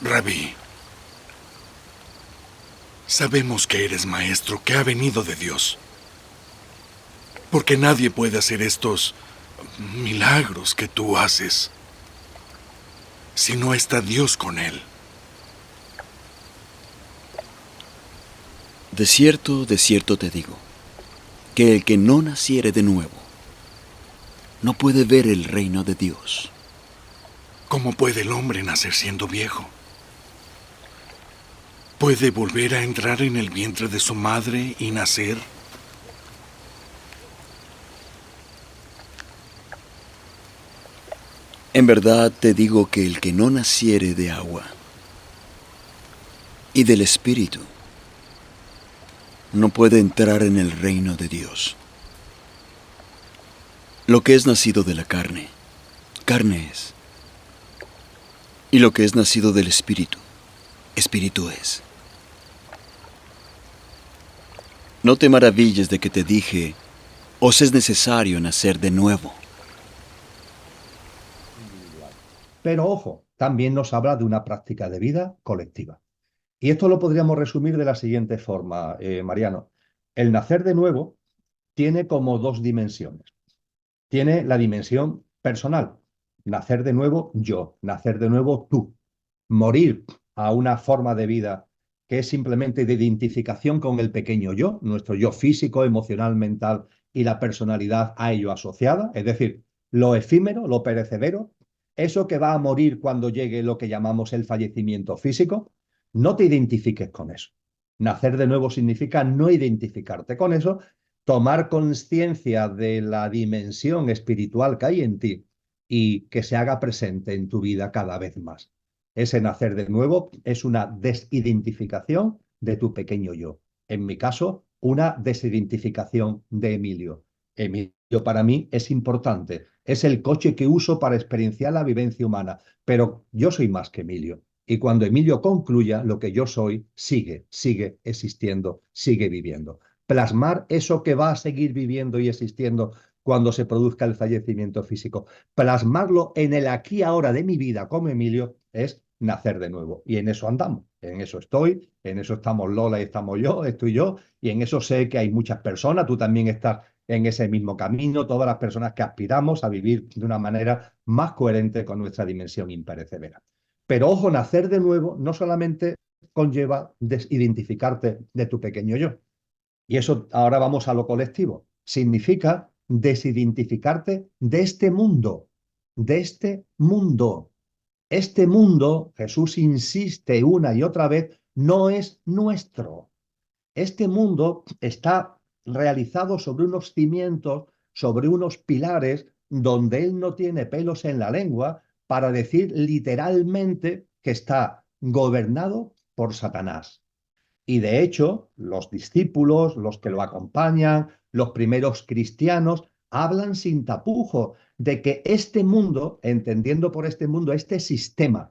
Rabí, sabemos que eres maestro, que ha venido de Dios. Porque nadie puede hacer estos milagros que tú haces si no está Dios con él. De cierto te digo, que el que no naciere de nuevo, no puede ver el reino de Dios. ¿Cómo puede el hombre nacer siendo viejo? ¿Puede volver a entrar en el vientre de su madre y nacer? En verdad te digo que el que no naciere de agua y del Espíritu, no puede entrar en el reino de Dios. Lo que es nacido de la carne, carne es. Y lo que es nacido del Espíritu, Espíritu es. No te maravilles de que te dije, os es necesario nacer de nuevo. Pero ojo, también nos habla de una práctica de vida colectiva. Y esto lo podríamos resumir de la siguiente forma, Mariano. El nacer de nuevo tiene como dos dimensiones. Tiene la dimensión personal. Nacer de nuevo yo, nacer de nuevo tú. Morir a una forma de vida que es simplemente de identificación con el pequeño yo, nuestro yo físico, emocional, mental y la personalidad a ello asociada, es decir, lo efímero, lo perecedero, eso que va a morir cuando llegue lo que llamamos el fallecimiento físico, no te identifiques con eso. Nacer de nuevo significa no identificarte con eso, tomar conciencia de la dimensión espiritual que hay en ti y que se haga presente en tu vida cada vez más. Ese nacer de nuevo es una desidentificación de tu pequeño yo. En mi caso, una desidentificación de Emilio. Emilio para mí es importante. Es el coche que uso para experienciar la vivencia humana. Pero yo soy más que Emilio. Y cuando Emilio concluya, lo que yo soy sigue existiendo, sigue viviendo. Plasmar eso que va a seguir viviendo y existiendo cuando se produzca el fallecimiento físico. Plasmarlo en el aquí y ahora de mi vida como Emilio es nacer de nuevo. Y en eso andamos, en eso estoy, en eso estamos Lola y estamos yo, estoy yo, y en eso sé que hay muchas personas, tú también estás en ese mismo camino, todas las personas que aspiramos a vivir de una manera más coherente con nuestra dimensión imperecedera. Pero ojo, nacer de nuevo no solamente conlleva desidentificarte de tu pequeño yo. Y eso ahora vamos a lo colectivo. Significa desidentificarte de este mundo, de este mundo. Este mundo, Jesús insiste una y otra vez, no es nuestro. Este mundo está realizado sobre unos cimientos, sobre unos pilares, donde Él no tiene pelos en la lengua para decir literalmente que está gobernado por Satanás. Y de hecho, los discípulos, los que lo acompañan, los primeros cristianos, hablan sin tapujo de que este mundo, entendiendo por este mundo este sistema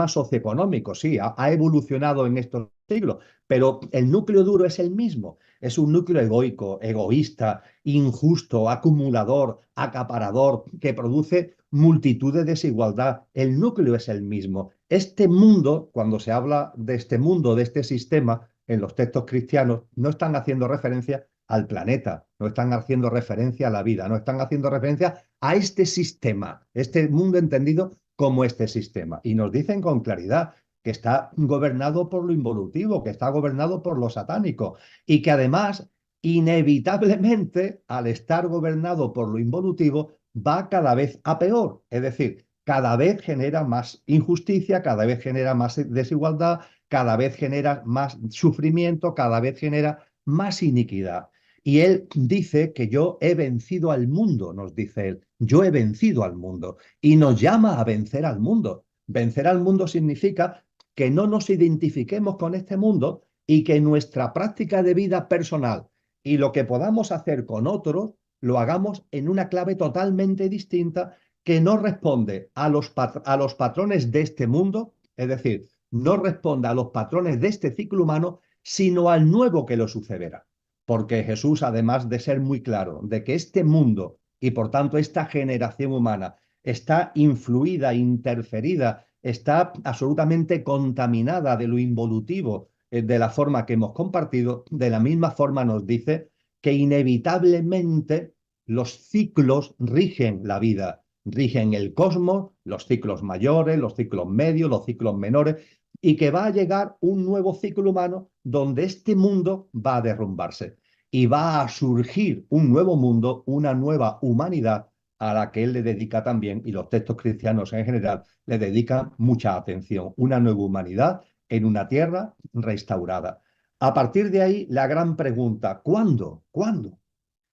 socioeconómico, sí, ha evolucionado en estos siglos, pero el núcleo duro es el mismo. Es un núcleo egoico, egoísta, injusto, acumulador, acaparador, que produce multitud de desigualdad. El núcleo es el mismo. Este mundo, cuando se habla de este mundo, de este sistema, en los textos cristianos, no están haciendo referencia al planeta, no están haciendo referencia a la vida, no están haciendo referencia a este sistema, este mundo entendido como este sistema. Y nos dicen con claridad que está gobernado por lo involutivo, que está gobernado por lo satánico y que además, inevitablemente, al estar gobernado por lo involutivo, va cada vez a peor. Es decir, cada vez genera más injusticia, cada vez genera más desigualdad, cada vez genera más sufrimiento, cada vez genera más iniquidad. Y él dice que yo he vencido al mundo, nos dice él, yo he vencido al mundo. Y nos llama a vencer al mundo. Vencer al mundo significa que no nos identifiquemos con este mundo y que nuestra práctica de vida personal y lo que podamos hacer con otros lo hagamos en una clave totalmente distinta que no responde a los patrones de este mundo, es decir, no responde a los patrones de este ciclo humano, sino al nuevo que lo sucederá. Porque Jesús, además de ser muy claro de que este mundo y por tanto esta generación humana está influida, interferida está absolutamente contaminada de lo involutivo, de la forma que hemos compartido. De la misma forma nos dice que inevitablemente los ciclos rigen la vida, rigen el cosmos, los ciclos mayores, los ciclos medios, los ciclos menores, y que va a llegar un nuevo ciclo humano donde este mundo va a derrumbarse y va a surgir un nuevo mundo, una nueva humanidad a la que él le dedica también, y los textos cristianos en general le dedican mucha atención, una nueva humanidad en una tierra restaurada. A partir de ahí, la gran pregunta, ¿cuándo? ¿Cuándo?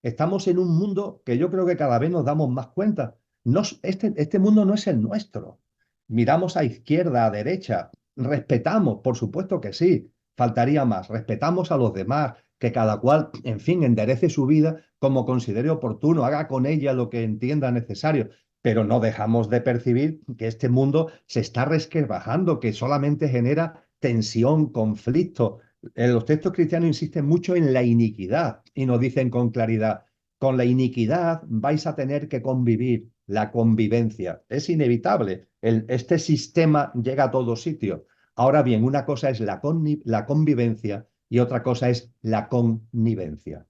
Estamos en un mundo que yo creo que cada vez nos damos más cuenta. No, este mundo no es el nuestro. Miramos a izquierda, a derecha, respetamos, por supuesto que sí, faltaría más, respetamos a los demás, que cada cual, en fin, enderece su vida como considere oportuno, haga con ella lo que entienda necesario, pero no dejamos de percibir que este mundo se está resquebrajando, que solamente genera tensión, conflicto. Los textos cristianos insisten mucho en la iniquidad y nos dicen con claridad, con la iniquidad vais a tener que convivir, la convivencia. Es inevitable, este sistema llega a todos sitios. Ahora bien, una cosa es la convivencia y otra cosa es la connivencia.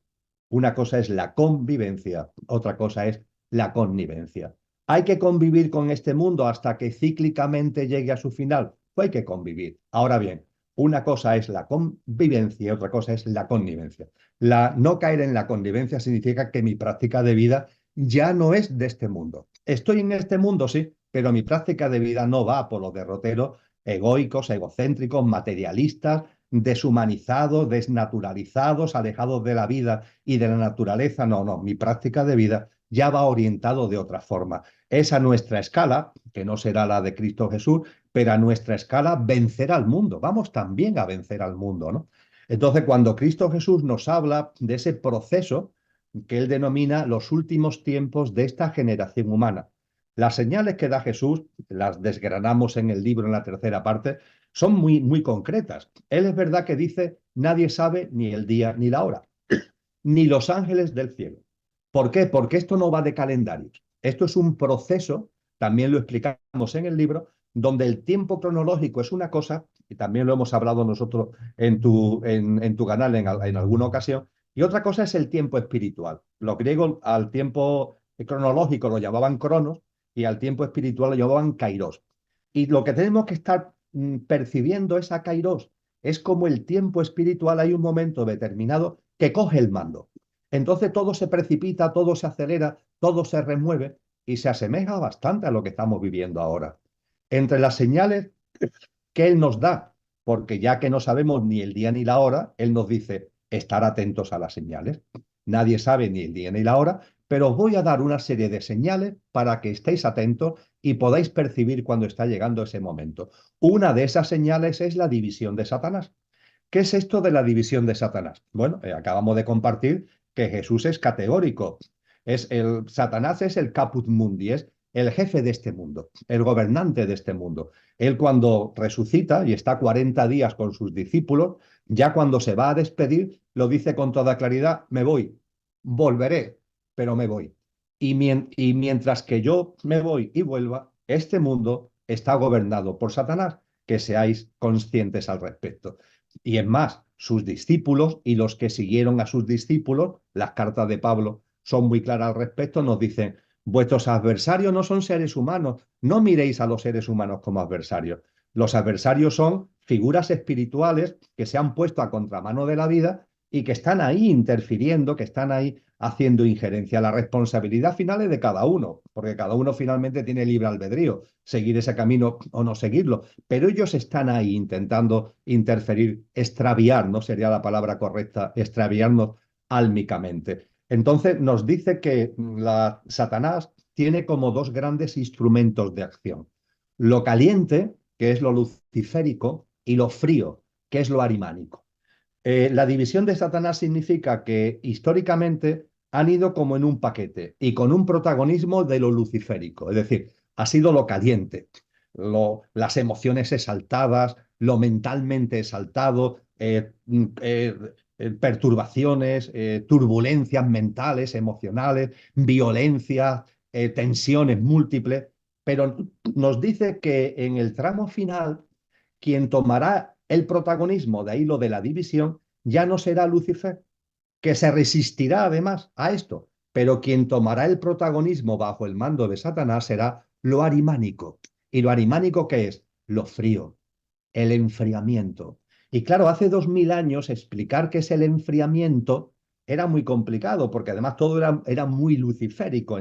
Una cosa es la convivencia, otra cosa es la connivencia. ¿Hay que convivir con este mundo hasta que cíclicamente llegue a su final? Pues hay que convivir. Ahora bien, una cosa es la convivencia y otra cosa es la connivencia. No caer en la connivencia significa que mi práctica de vida ya no es de este mundo. Estoy en este mundo, sí, pero mi práctica de vida no va por los derroteros egoicos, egocéntricos, materialistas, deshumanizados, desnaturalizados, alejados de la vida y de la naturaleza. No, no, mi práctica de vida ya va orientado de otra forma. Es a nuestra escala, que no será la de Cristo Jesús, pero a nuestra escala vencer al mundo. Vamos también a vencer al mundo, ¿no? Entonces, cuando Cristo Jesús nos habla de ese proceso que él denomina los últimos tiempos de esta generación humana, las señales que da Jesús, las desgranamos en el libro en la tercera parte, son muy, muy concretas. Él es verdad que dice, nadie sabe ni el día ni la hora, ni los ángeles del cielo. ¿Por qué? Porque esto no va de calendarios. Esto es un proceso, también lo explicamos en el libro, donde el tiempo cronológico es una cosa, y también lo hemos hablado nosotros en tu canal en alguna ocasión, y otra cosa es el tiempo espiritual. Los griegos al tiempo cronológico lo llamaban cronos y al tiempo espiritual lo llamaban kairos. Y lo que tenemos que estar percibiendo es a kairos. Es como el tiempo espiritual, hay un momento determinado que coge el mando. Entonces todo se precipita, todo se acelera, todo se remueve y se asemeja bastante a lo que estamos viviendo ahora. Entre las señales que Él nos da, porque ya que no sabemos ni el día ni la hora, Él nos dice, estar atentos a las señales. Nadie sabe ni el día ni la hora, pero os voy a dar una serie de señales para que estéis atentos y podáis percibir cuando está llegando ese momento. Una de esas señales es la división de Satanás. ¿Qué es esto de la división de Satanás? Bueno, acabamos de compartir que Jesús es categórico. Satanás es el caput mundi, es el jefe de este mundo, el gobernante de este mundo. Él cuando resucita y está 40 días con sus discípulos, ya cuando se va a despedir, lo dice con toda claridad, me voy, volveré, pero me voy. Y mientras que yo me voy y vuelva, este mundo está gobernado por Satanás, que seáis conscientes al respecto. Y es más, sus discípulos y los que siguieron a sus discípulos, las cartas de Pablo son muy claras al respecto, nos dicen, vuestros adversarios no son seres humanos, no miréis a los seres humanos como adversarios. Los adversarios son figuras espirituales que se han puesto a contramano de la vida y que están ahí interfiriendo, que están ahí haciendo injerencia. La responsabilidad final es de cada uno, porque cada uno finalmente tiene libre albedrío, seguir ese camino o no seguirlo, pero ellos están ahí intentando interferir, extraviar, no sería la palabra correcta, extraviarnos álmicamente. Entonces nos dice que Satanás tiene como dos grandes instrumentos de acción. Lo caliente, que es lo luciférico, y lo frío, que es lo arimánico. La división de Satanás significa que históricamente han ido como en un paquete y con un protagonismo de lo luciférico, es decir, ha sido lo caliente, las emociones exaltadas, lo mentalmente exaltado, perturbaciones, turbulencias mentales, emocionales, violencias, tensiones múltiples. pero nos dice que en el tramo final, quien tomará el protagonismo, de ahí lo de la división, ya no será Lucifer, que se resistirá además a esto, pero quien tomará el protagonismo bajo el mando de Satanás será lo arimánico. ¿Y lo arimánico qué es? Lo frío, el enfriamiento. Y claro, hace 2000 años explicar qué es el enfriamiento era muy complicado, porque además todo era muy luciférico,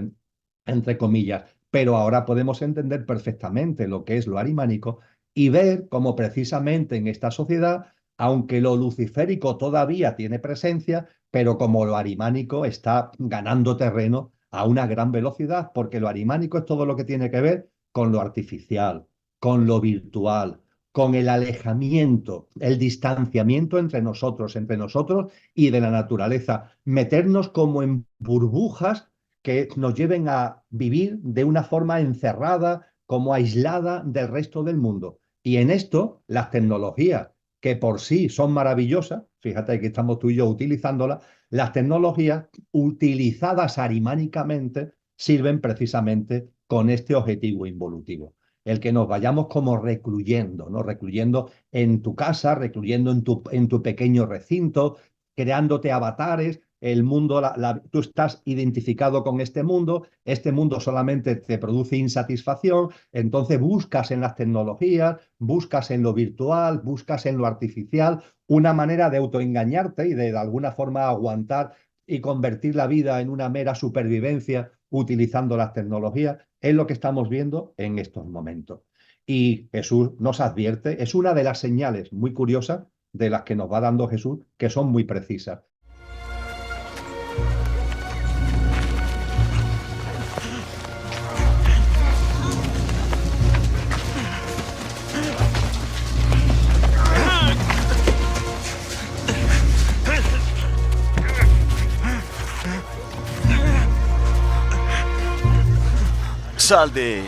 entre comillas, pero ahora podemos entender perfectamente lo que es lo arimánico y ver cómo precisamente en esta sociedad, aunque lo luciférico todavía tiene presencia, pero como lo arimánico está ganando terreno a una gran velocidad, porque lo arimánico es todo lo que tiene que ver con lo artificial, con lo virtual, con el alejamiento, el distanciamiento entre nosotros y de la naturaleza, meternos como en burbujas que nos lleven a vivir de una forma encerrada, como aislada del resto del mundo. Y en esto, las tecnologías, que por sí son maravillosas, fíjate que estamos tú y yo utilizándolas, las tecnologías utilizadas arimánicamente sirven precisamente con este objetivo involutivo. El que nos vayamos como recluyendo, ¿no? Recluyendo en tu casa, recluyendo en tu pequeño recinto, creándote avatares. El mundo, tú estás identificado con este mundo solamente te produce insatisfacción, entonces buscas en las tecnologías, buscas en lo virtual, buscas en lo artificial, una manera de autoengañarte y de alguna forma aguantar y convertir la vida en una mera supervivencia utilizando las tecnologías, es lo que estamos viendo en estos momentos. Y Jesús nos advierte, es una de las señales muy curiosas de las que nos va dando Jesús, que son muy precisas. Sal de...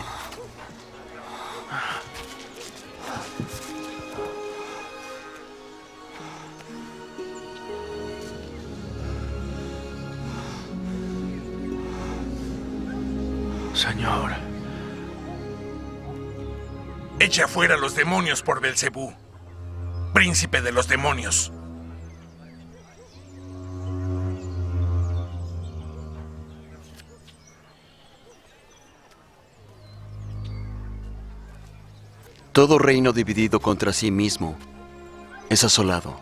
Señor, echa fuera a los demonios por Belcebú, príncipe de los demonios. Todo reino dividido contra sí mismo es asolado.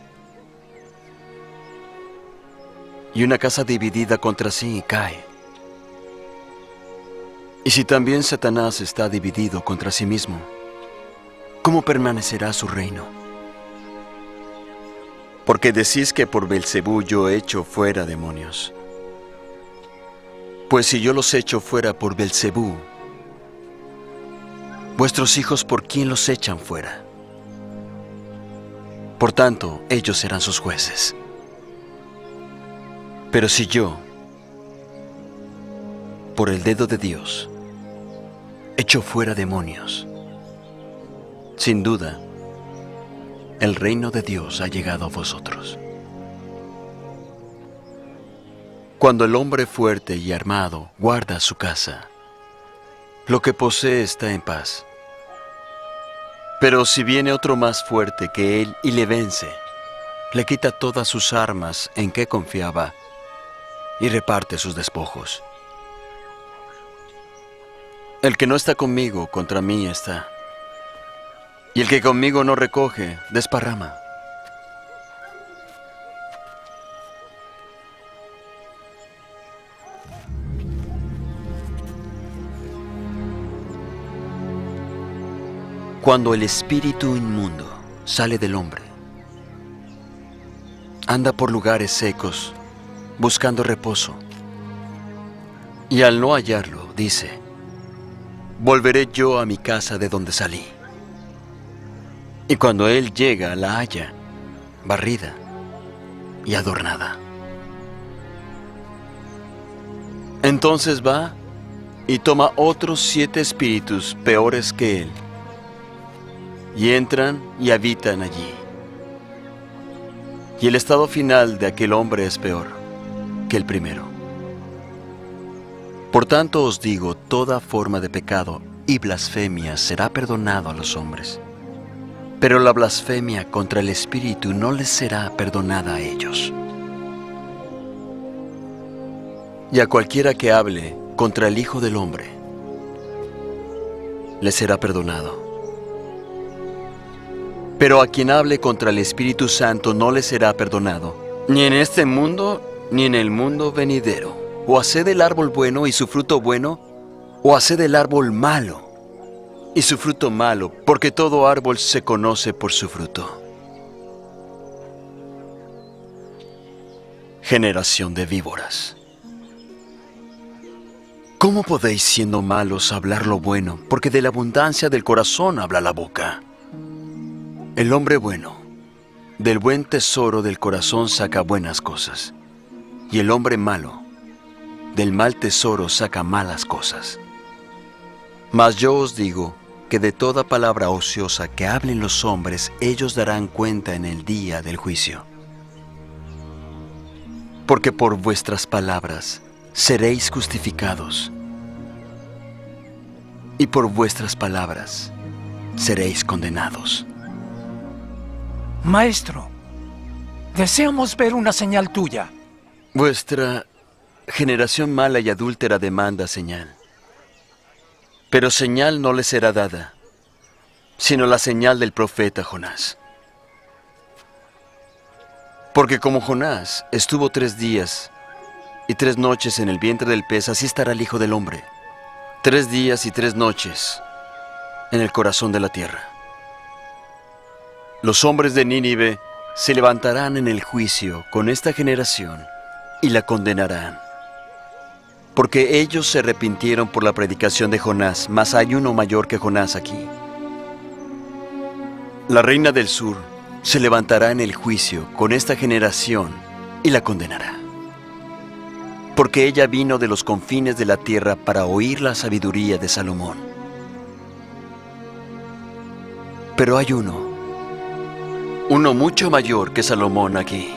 Y una casa dividida contra sí cae. Y si también Satanás está dividido contra sí mismo, ¿cómo permanecerá su reino? Porque decís que por Belcebú yo echo fuera demonios. Pues si yo los echo fuera por Belcebú, vuestros hijos, ¿por quién los echan fuera? Por tanto, ellos serán sus jueces. Pero si yo, por el dedo de Dios, echo fuera demonios, sin duda, el reino de Dios ha llegado a vosotros. Cuando el hombre fuerte y armado guarda su casa, lo que posee está en paz. Pero si viene otro más fuerte que él y le vence, le quita todas sus armas en que confiaba y reparte sus despojos. El que no está conmigo, contra mí está. Y el que conmigo no recoge, desparrama. Cuando el espíritu inmundo sale del hombre, anda por lugares secos, buscando reposo. Y al no hallarlo, dice: volveré yo a mi casa de donde salí. Y cuando él llega, la halla, barrida y adornada. Entonces va y toma otros 7 espíritus peores que él, y entran y habitan allí. Y el estado final de aquel hombre es peor que el primero. Por tanto os digo, toda forma de pecado y blasfemia será perdonado a los hombres, pero la blasfemia contra el Espíritu no les será perdonada a ellos. Y a cualquiera que hable contra el Hijo del Hombre, le será perdonado. Pero a quien hable contra el Espíritu Santo no le será perdonado, ni en este mundo, ni en el mundo venidero. O haced el árbol bueno y su fruto bueno, o haced el árbol malo y su fruto malo, porque todo árbol se conoce por su fruto. Generación de víboras. ¿Cómo podéis, siendo malos, hablar lo bueno? Porque de la abundancia del corazón habla la boca. El hombre bueno, del buen tesoro del corazón saca buenas cosas, y el hombre malo, del mal tesoro saca malas cosas. Mas yo os digo que de toda palabra ociosa que hablen los hombres, ellos darán cuenta en el día del juicio. Porque por vuestras palabras seréis justificados, y por vuestras palabras seréis condenados. Maestro, deseamos ver una señal tuya. Vuestra generación mala y adúltera demanda señal. Pero señal no le será dada, sino la señal del profeta Jonás. Porque como Jonás estuvo 3 días y 3 noches en el vientre del pez, así estará el Hijo del Hombre, 3 días y 3 noches en el corazón de la tierra. Los hombres de Nínive se levantarán en el juicio con esta generación y la condenarán, porque ellos se arrepintieron por la predicación de Jonás, mas hay uno mayor que Jonás aquí. La reina del sur se levantará en el juicio con esta generación y la condenará, porque ella vino de los confines de la tierra para oír la sabiduría de Salomón. Pero hay uno mucho mayor que Salomón aquí.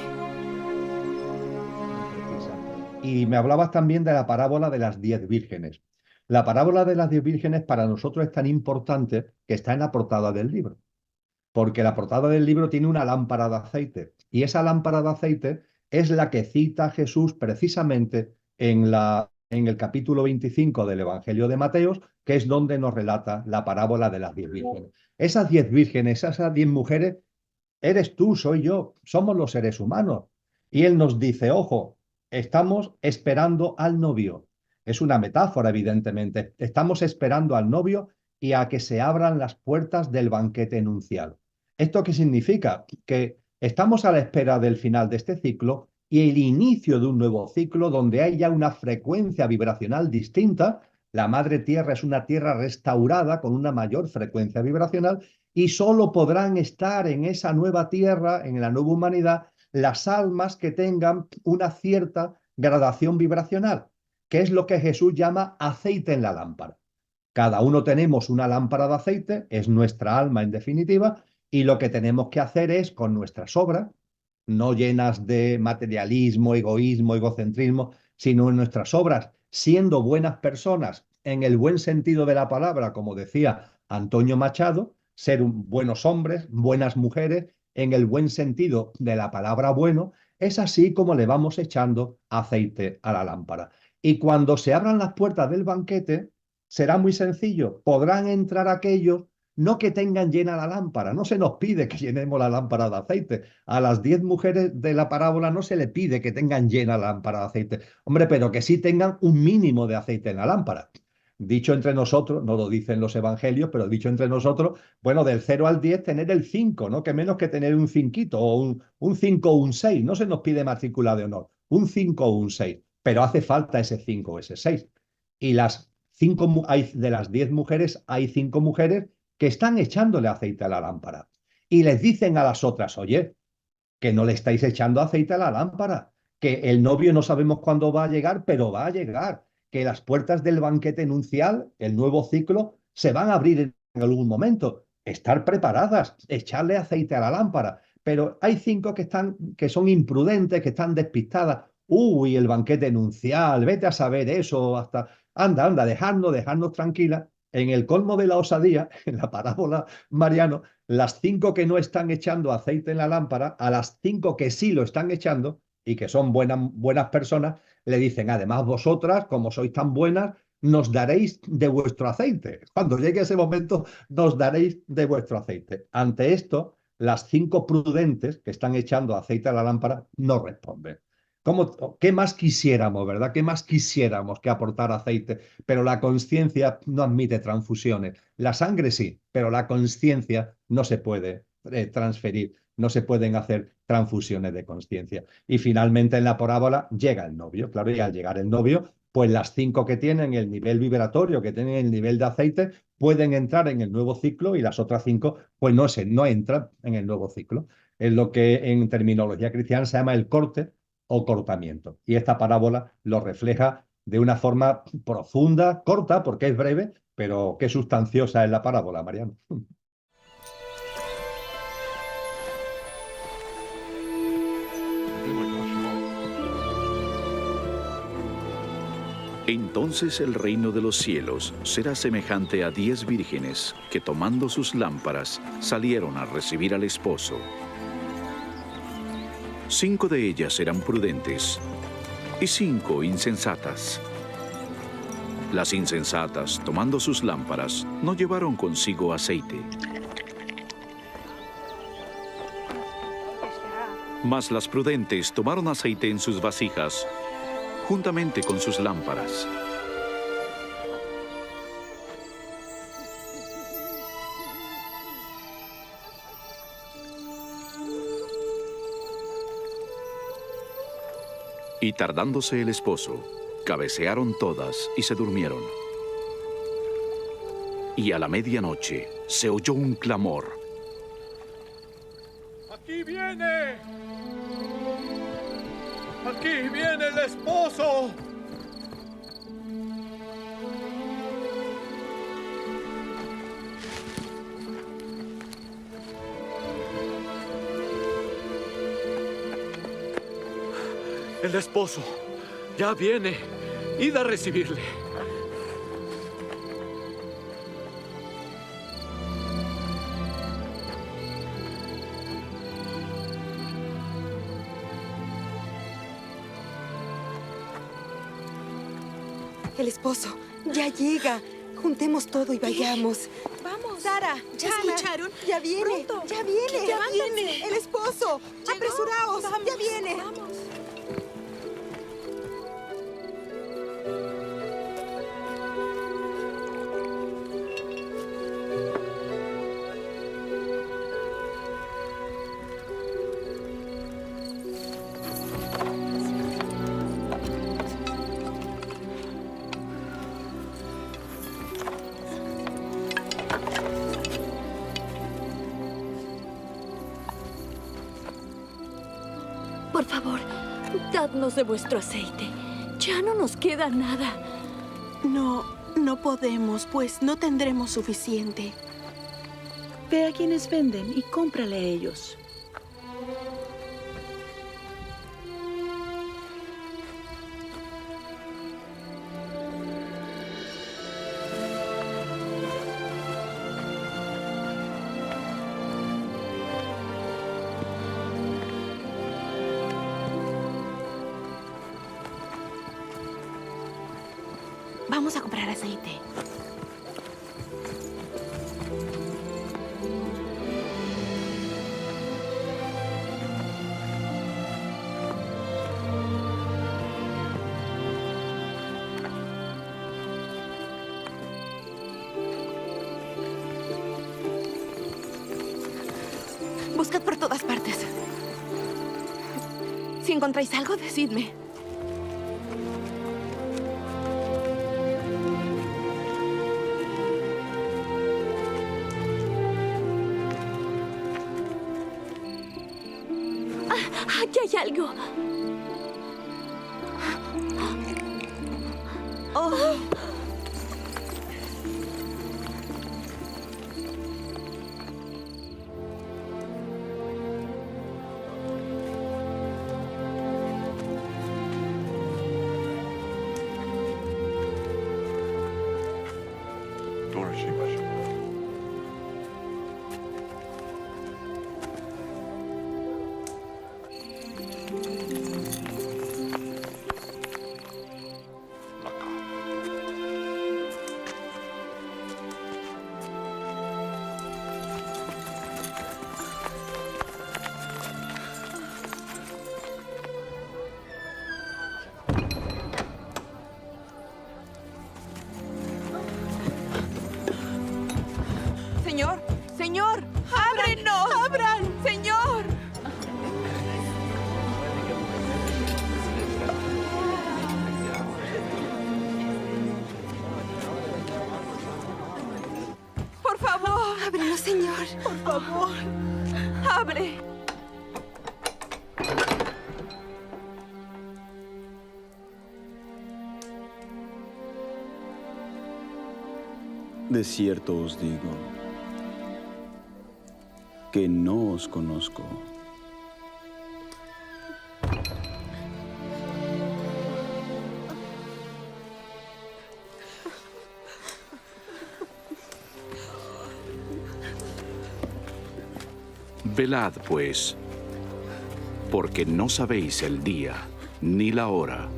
Y me hablabas también de la parábola de las 10 vírgenes. La parábola de las 10 vírgenes para nosotros es tan importante que está en la portada del libro, porque la portada del libro tiene una lámpara de aceite, y esa lámpara de aceite es la que cita Jesús precisamente en el capítulo 25 del Evangelio de Mateo, que es donde nos relata la parábola de las 10 vírgenes. Esas 10 vírgenes, esas 10 mujeres, eres tú, soy yo, somos los seres humanos. Y él nos dice, ojo, estamos esperando al novio. Es una metáfora, evidentemente. Estamos esperando al novio y a que se abran las puertas del banquete nupcial. ¿Esto qué significa? Que estamos a la espera del final de este ciclo y el inicio de un nuevo ciclo donde haya una frecuencia vibracional distinta. La madre tierra es una tierra restaurada con una mayor frecuencia vibracional y solo podrán estar en esa nueva tierra, en la nueva humanidad, las almas que tengan una cierta gradación vibracional, que es lo que Jesús llama aceite en la lámpara. Cada uno tenemos una lámpara de aceite, es nuestra alma en definitiva, y lo que tenemos que hacer es, con nuestras obras, no llenas de materialismo, egoísmo, egocentrismo, sino en nuestras obras, siendo buenas personas, en el buen sentido de la palabra, como decía Antonio Machado, ser buenos hombres, buenas mujeres, en el buen sentido de la palabra bueno, es así como le vamos echando aceite a la lámpara. Y cuando se abran las puertas del banquete, será muy sencillo, podrán entrar aquellos no que tengan llena la lámpara, no se nos pide que llenemos la lámpara de aceite. A las 10 mujeres de la parábola no se le pide que tengan llena la lámpara de aceite. Hombre, pero que sí tengan un mínimo de aceite en la lámpara. Dicho entre nosotros, no lo dicen los evangelios, pero dicho entre nosotros, bueno, del 0 al 10 tener el 5, ¿no? Que menos que tener un 5 o un 5 o un 6. No se nos pide matrícula de honor, un 5 o un 6, pero hace falta ese 5 o ese 6. Y de las 10 mujeres, hay 5 mujeres que están echándole aceite a la lámpara. Y les dicen a las otras, oye, que no le estáis echando aceite a la lámpara, que el novio no sabemos cuándo va a llegar, pero va a llegar, que las puertas del banquete nupcial, el nuevo ciclo, se van a abrir en algún momento. Estar preparadas, echarle aceite a la lámpara. Pero hay 5 que son imprudentes, que están despistadas. Uy, el banquete nupcial, vete a saber eso, hasta... Anda, dejadnos tranquilas, En el colmo de la osadía, en la parábola, Mariano, las 5 que no están echando aceite en la lámpara, a las 5 que sí lo están echando y que son buenas personas, le dicen, además vosotras, como sois tan buenas, nos daréis de vuestro aceite. Cuando llegue ese momento, nos daréis de vuestro aceite. Ante esto, las 5 prudentes que están echando aceite a la lámpara no responden. ¿Qué más quisiéramos, verdad? ¿Qué más quisiéramos que aportar aceite? Pero la conciencia no admite transfusiones. La sangre sí, pero la conciencia no se puede transferir, no se pueden hacer transfusiones de conciencia. Y finalmente en la parábola llega el novio, claro, y al llegar el novio, pues las 5 que tienen el nivel vibratorio, que tienen el nivel de aceite, pueden entrar en el nuevo ciclo y las otras 5 pues no entran en el nuevo ciclo. Es lo que en terminología cristiana se llama el corte o cortamiento. Y esta parábola lo refleja de una forma profunda, corta, porque es breve, pero qué sustanciosa es la parábola, Mariano. Entonces el reino de los cielos será semejante a 10 vírgenes que tomando sus lámparas salieron a recibir al esposo. 5 de ellas eran prudentes y 5 insensatas. Las insensatas, tomando sus lámparas, no llevaron consigo aceite. Mas las prudentes tomaron aceite en sus vasijas, juntamente con sus lámparas. Y tardándose el esposo, cabecearon todas y se durmieron. Y a la medianoche se oyó un clamor. ¡Aquí viene! ¡Aquí viene el esposo! El esposo ya viene. Id a recibirle. El esposo ya llega. Juntemos todo y vayamos. Vamos. Sara, ¿Ya Hannah, escucharon? ya viene. Pronto. Ya viene. Ya viene. El esposo. ¿Llegó? Apresuraos. Vamos, ya viene. Vamos. Por favor, dadnos de vuestro aceite. Ya no nos queda nada. No podemos, pues no tendremos suficiente. Ve a quienes venden y cómprale a ellos. Vamos a comprar aceite. Buscad por todas partes. Si encontráis algo, decidme. Aquí hay algo. Oh. Señor, señor, ábrenos. Abran, señor. Por favor. Ábrenos, señor. Por favor. Abre. De cierto os digo que no os conozco. Velad, pues, porque no sabéis el día ni la hora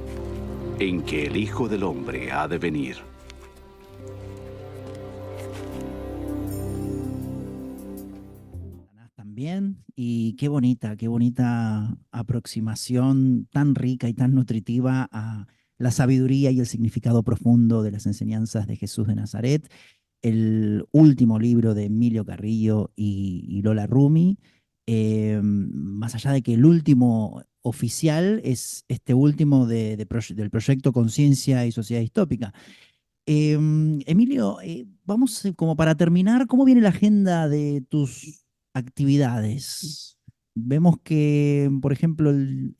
en que el Hijo del Hombre ha de venir. También, y qué bonita aproximación tan rica y tan nutritiva a la sabiduría y el significado profundo de las enseñanzas de Jesús de Nazaret, el último libro de Emilio Carrillo y Lola Rumi, más allá de que el último oficial es este último del proyecto Conciencia y Sociedad Distópica. Emilio, vamos como para terminar, ¿cómo viene la agenda de tus actividades? Vemos que, por ejemplo, el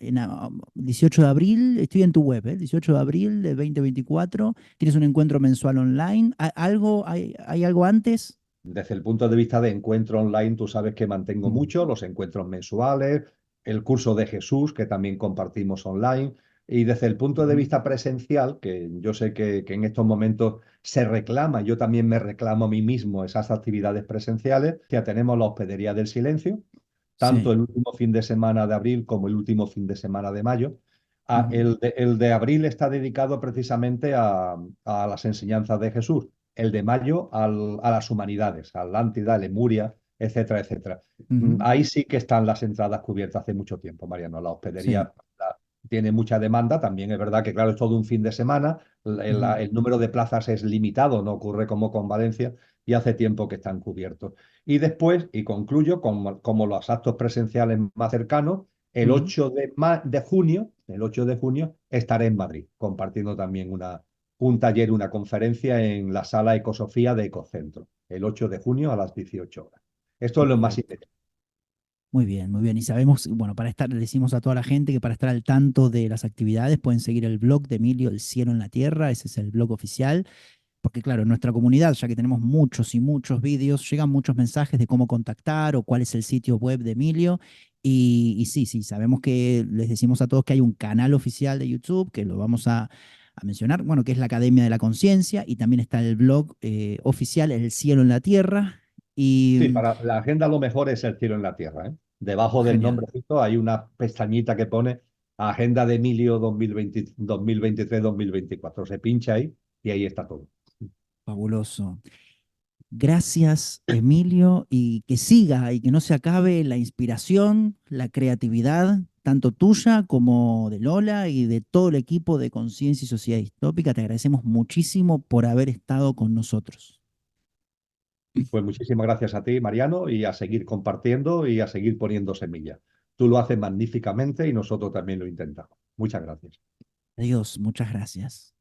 18 de abril, estoy en tu web, 18 de abril de 2024, tienes un encuentro mensual online. ¿Hay algo antes? Desde el punto de vista de encuentro online, tú sabes que mantengo mucho los encuentros mensuales, el curso de Jesús, que también compartimos online. Y desde el punto de vista presencial, que yo sé que en estos momentos se reclama, yo también me reclamo a mí mismo esas actividades presenciales, ya tenemos la Hospedería del Silencio, tanto el último fin de semana de abril como el último fin de semana de mayo. El de abril está dedicado precisamente a las enseñanzas de Jesús, el de mayo a las humanidades, a Atlántida, Lemuria, etcétera, etcétera. Ahí sí que están las entradas cubiertas hace mucho tiempo, Mariano. La hospedería tiene mucha demanda, también es verdad que, claro, es todo un fin de semana, el número de plazas es limitado, no ocurre como con Valencia, y hace tiempo que están cubiertos. Y después, y concluyo, como los actos presenciales más cercanos, el 8 de junio, estaré en Madrid, compartiendo también un taller, una conferencia en la sala Ecosofía de Ecocentro, el 8 de junio a las 18 horas. Esto es lo más inmediato. Muy bien, muy bien. Y sabemos, bueno, le decimos a toda la gente que para estar al tanto de las actividades pueden seguir el blog de Emilio, El Cielo en la Tierra, ese es el blog oficial. Porque claro, en nuestra comunidad, ya que tenemos muchos y muchos vídeos, llegan muchos mensajes de cómo contactar o cuál es el sitio web de Emilio. Y sí, sabemos que les decimos a todos que hay un canal oficial de YouTube, que lo vamos a mencionar, bueno, que es la Academia de la Conciencia, y también está el blog oficial, El Cielo en la Tierra. Sí, para la agenda lo mejor es El Cielo en la Tierra, ¿eh? Debajo del nombre hay una pestañita que pone Agenda de Emilio 2023-2024. Se pincha ahí y ahí está todo. Fabuloso. Gracias, Emilio, y que siga y que no se acabe la inspiración, la creatividad, tanto tuya como de Lola y de todo el equipo de Conciencia y Sociedad Distópica. Te agradecemos muchísimo por haber estado con nosotros. Pues muchísimas gracias a ti, Mariano, y a seguir compartiendo y a seguir poniendo semilla. Tú lo haces magníficamente y nosotros también lo intentamos. Muchas gracias. Adiós, muchas gracias.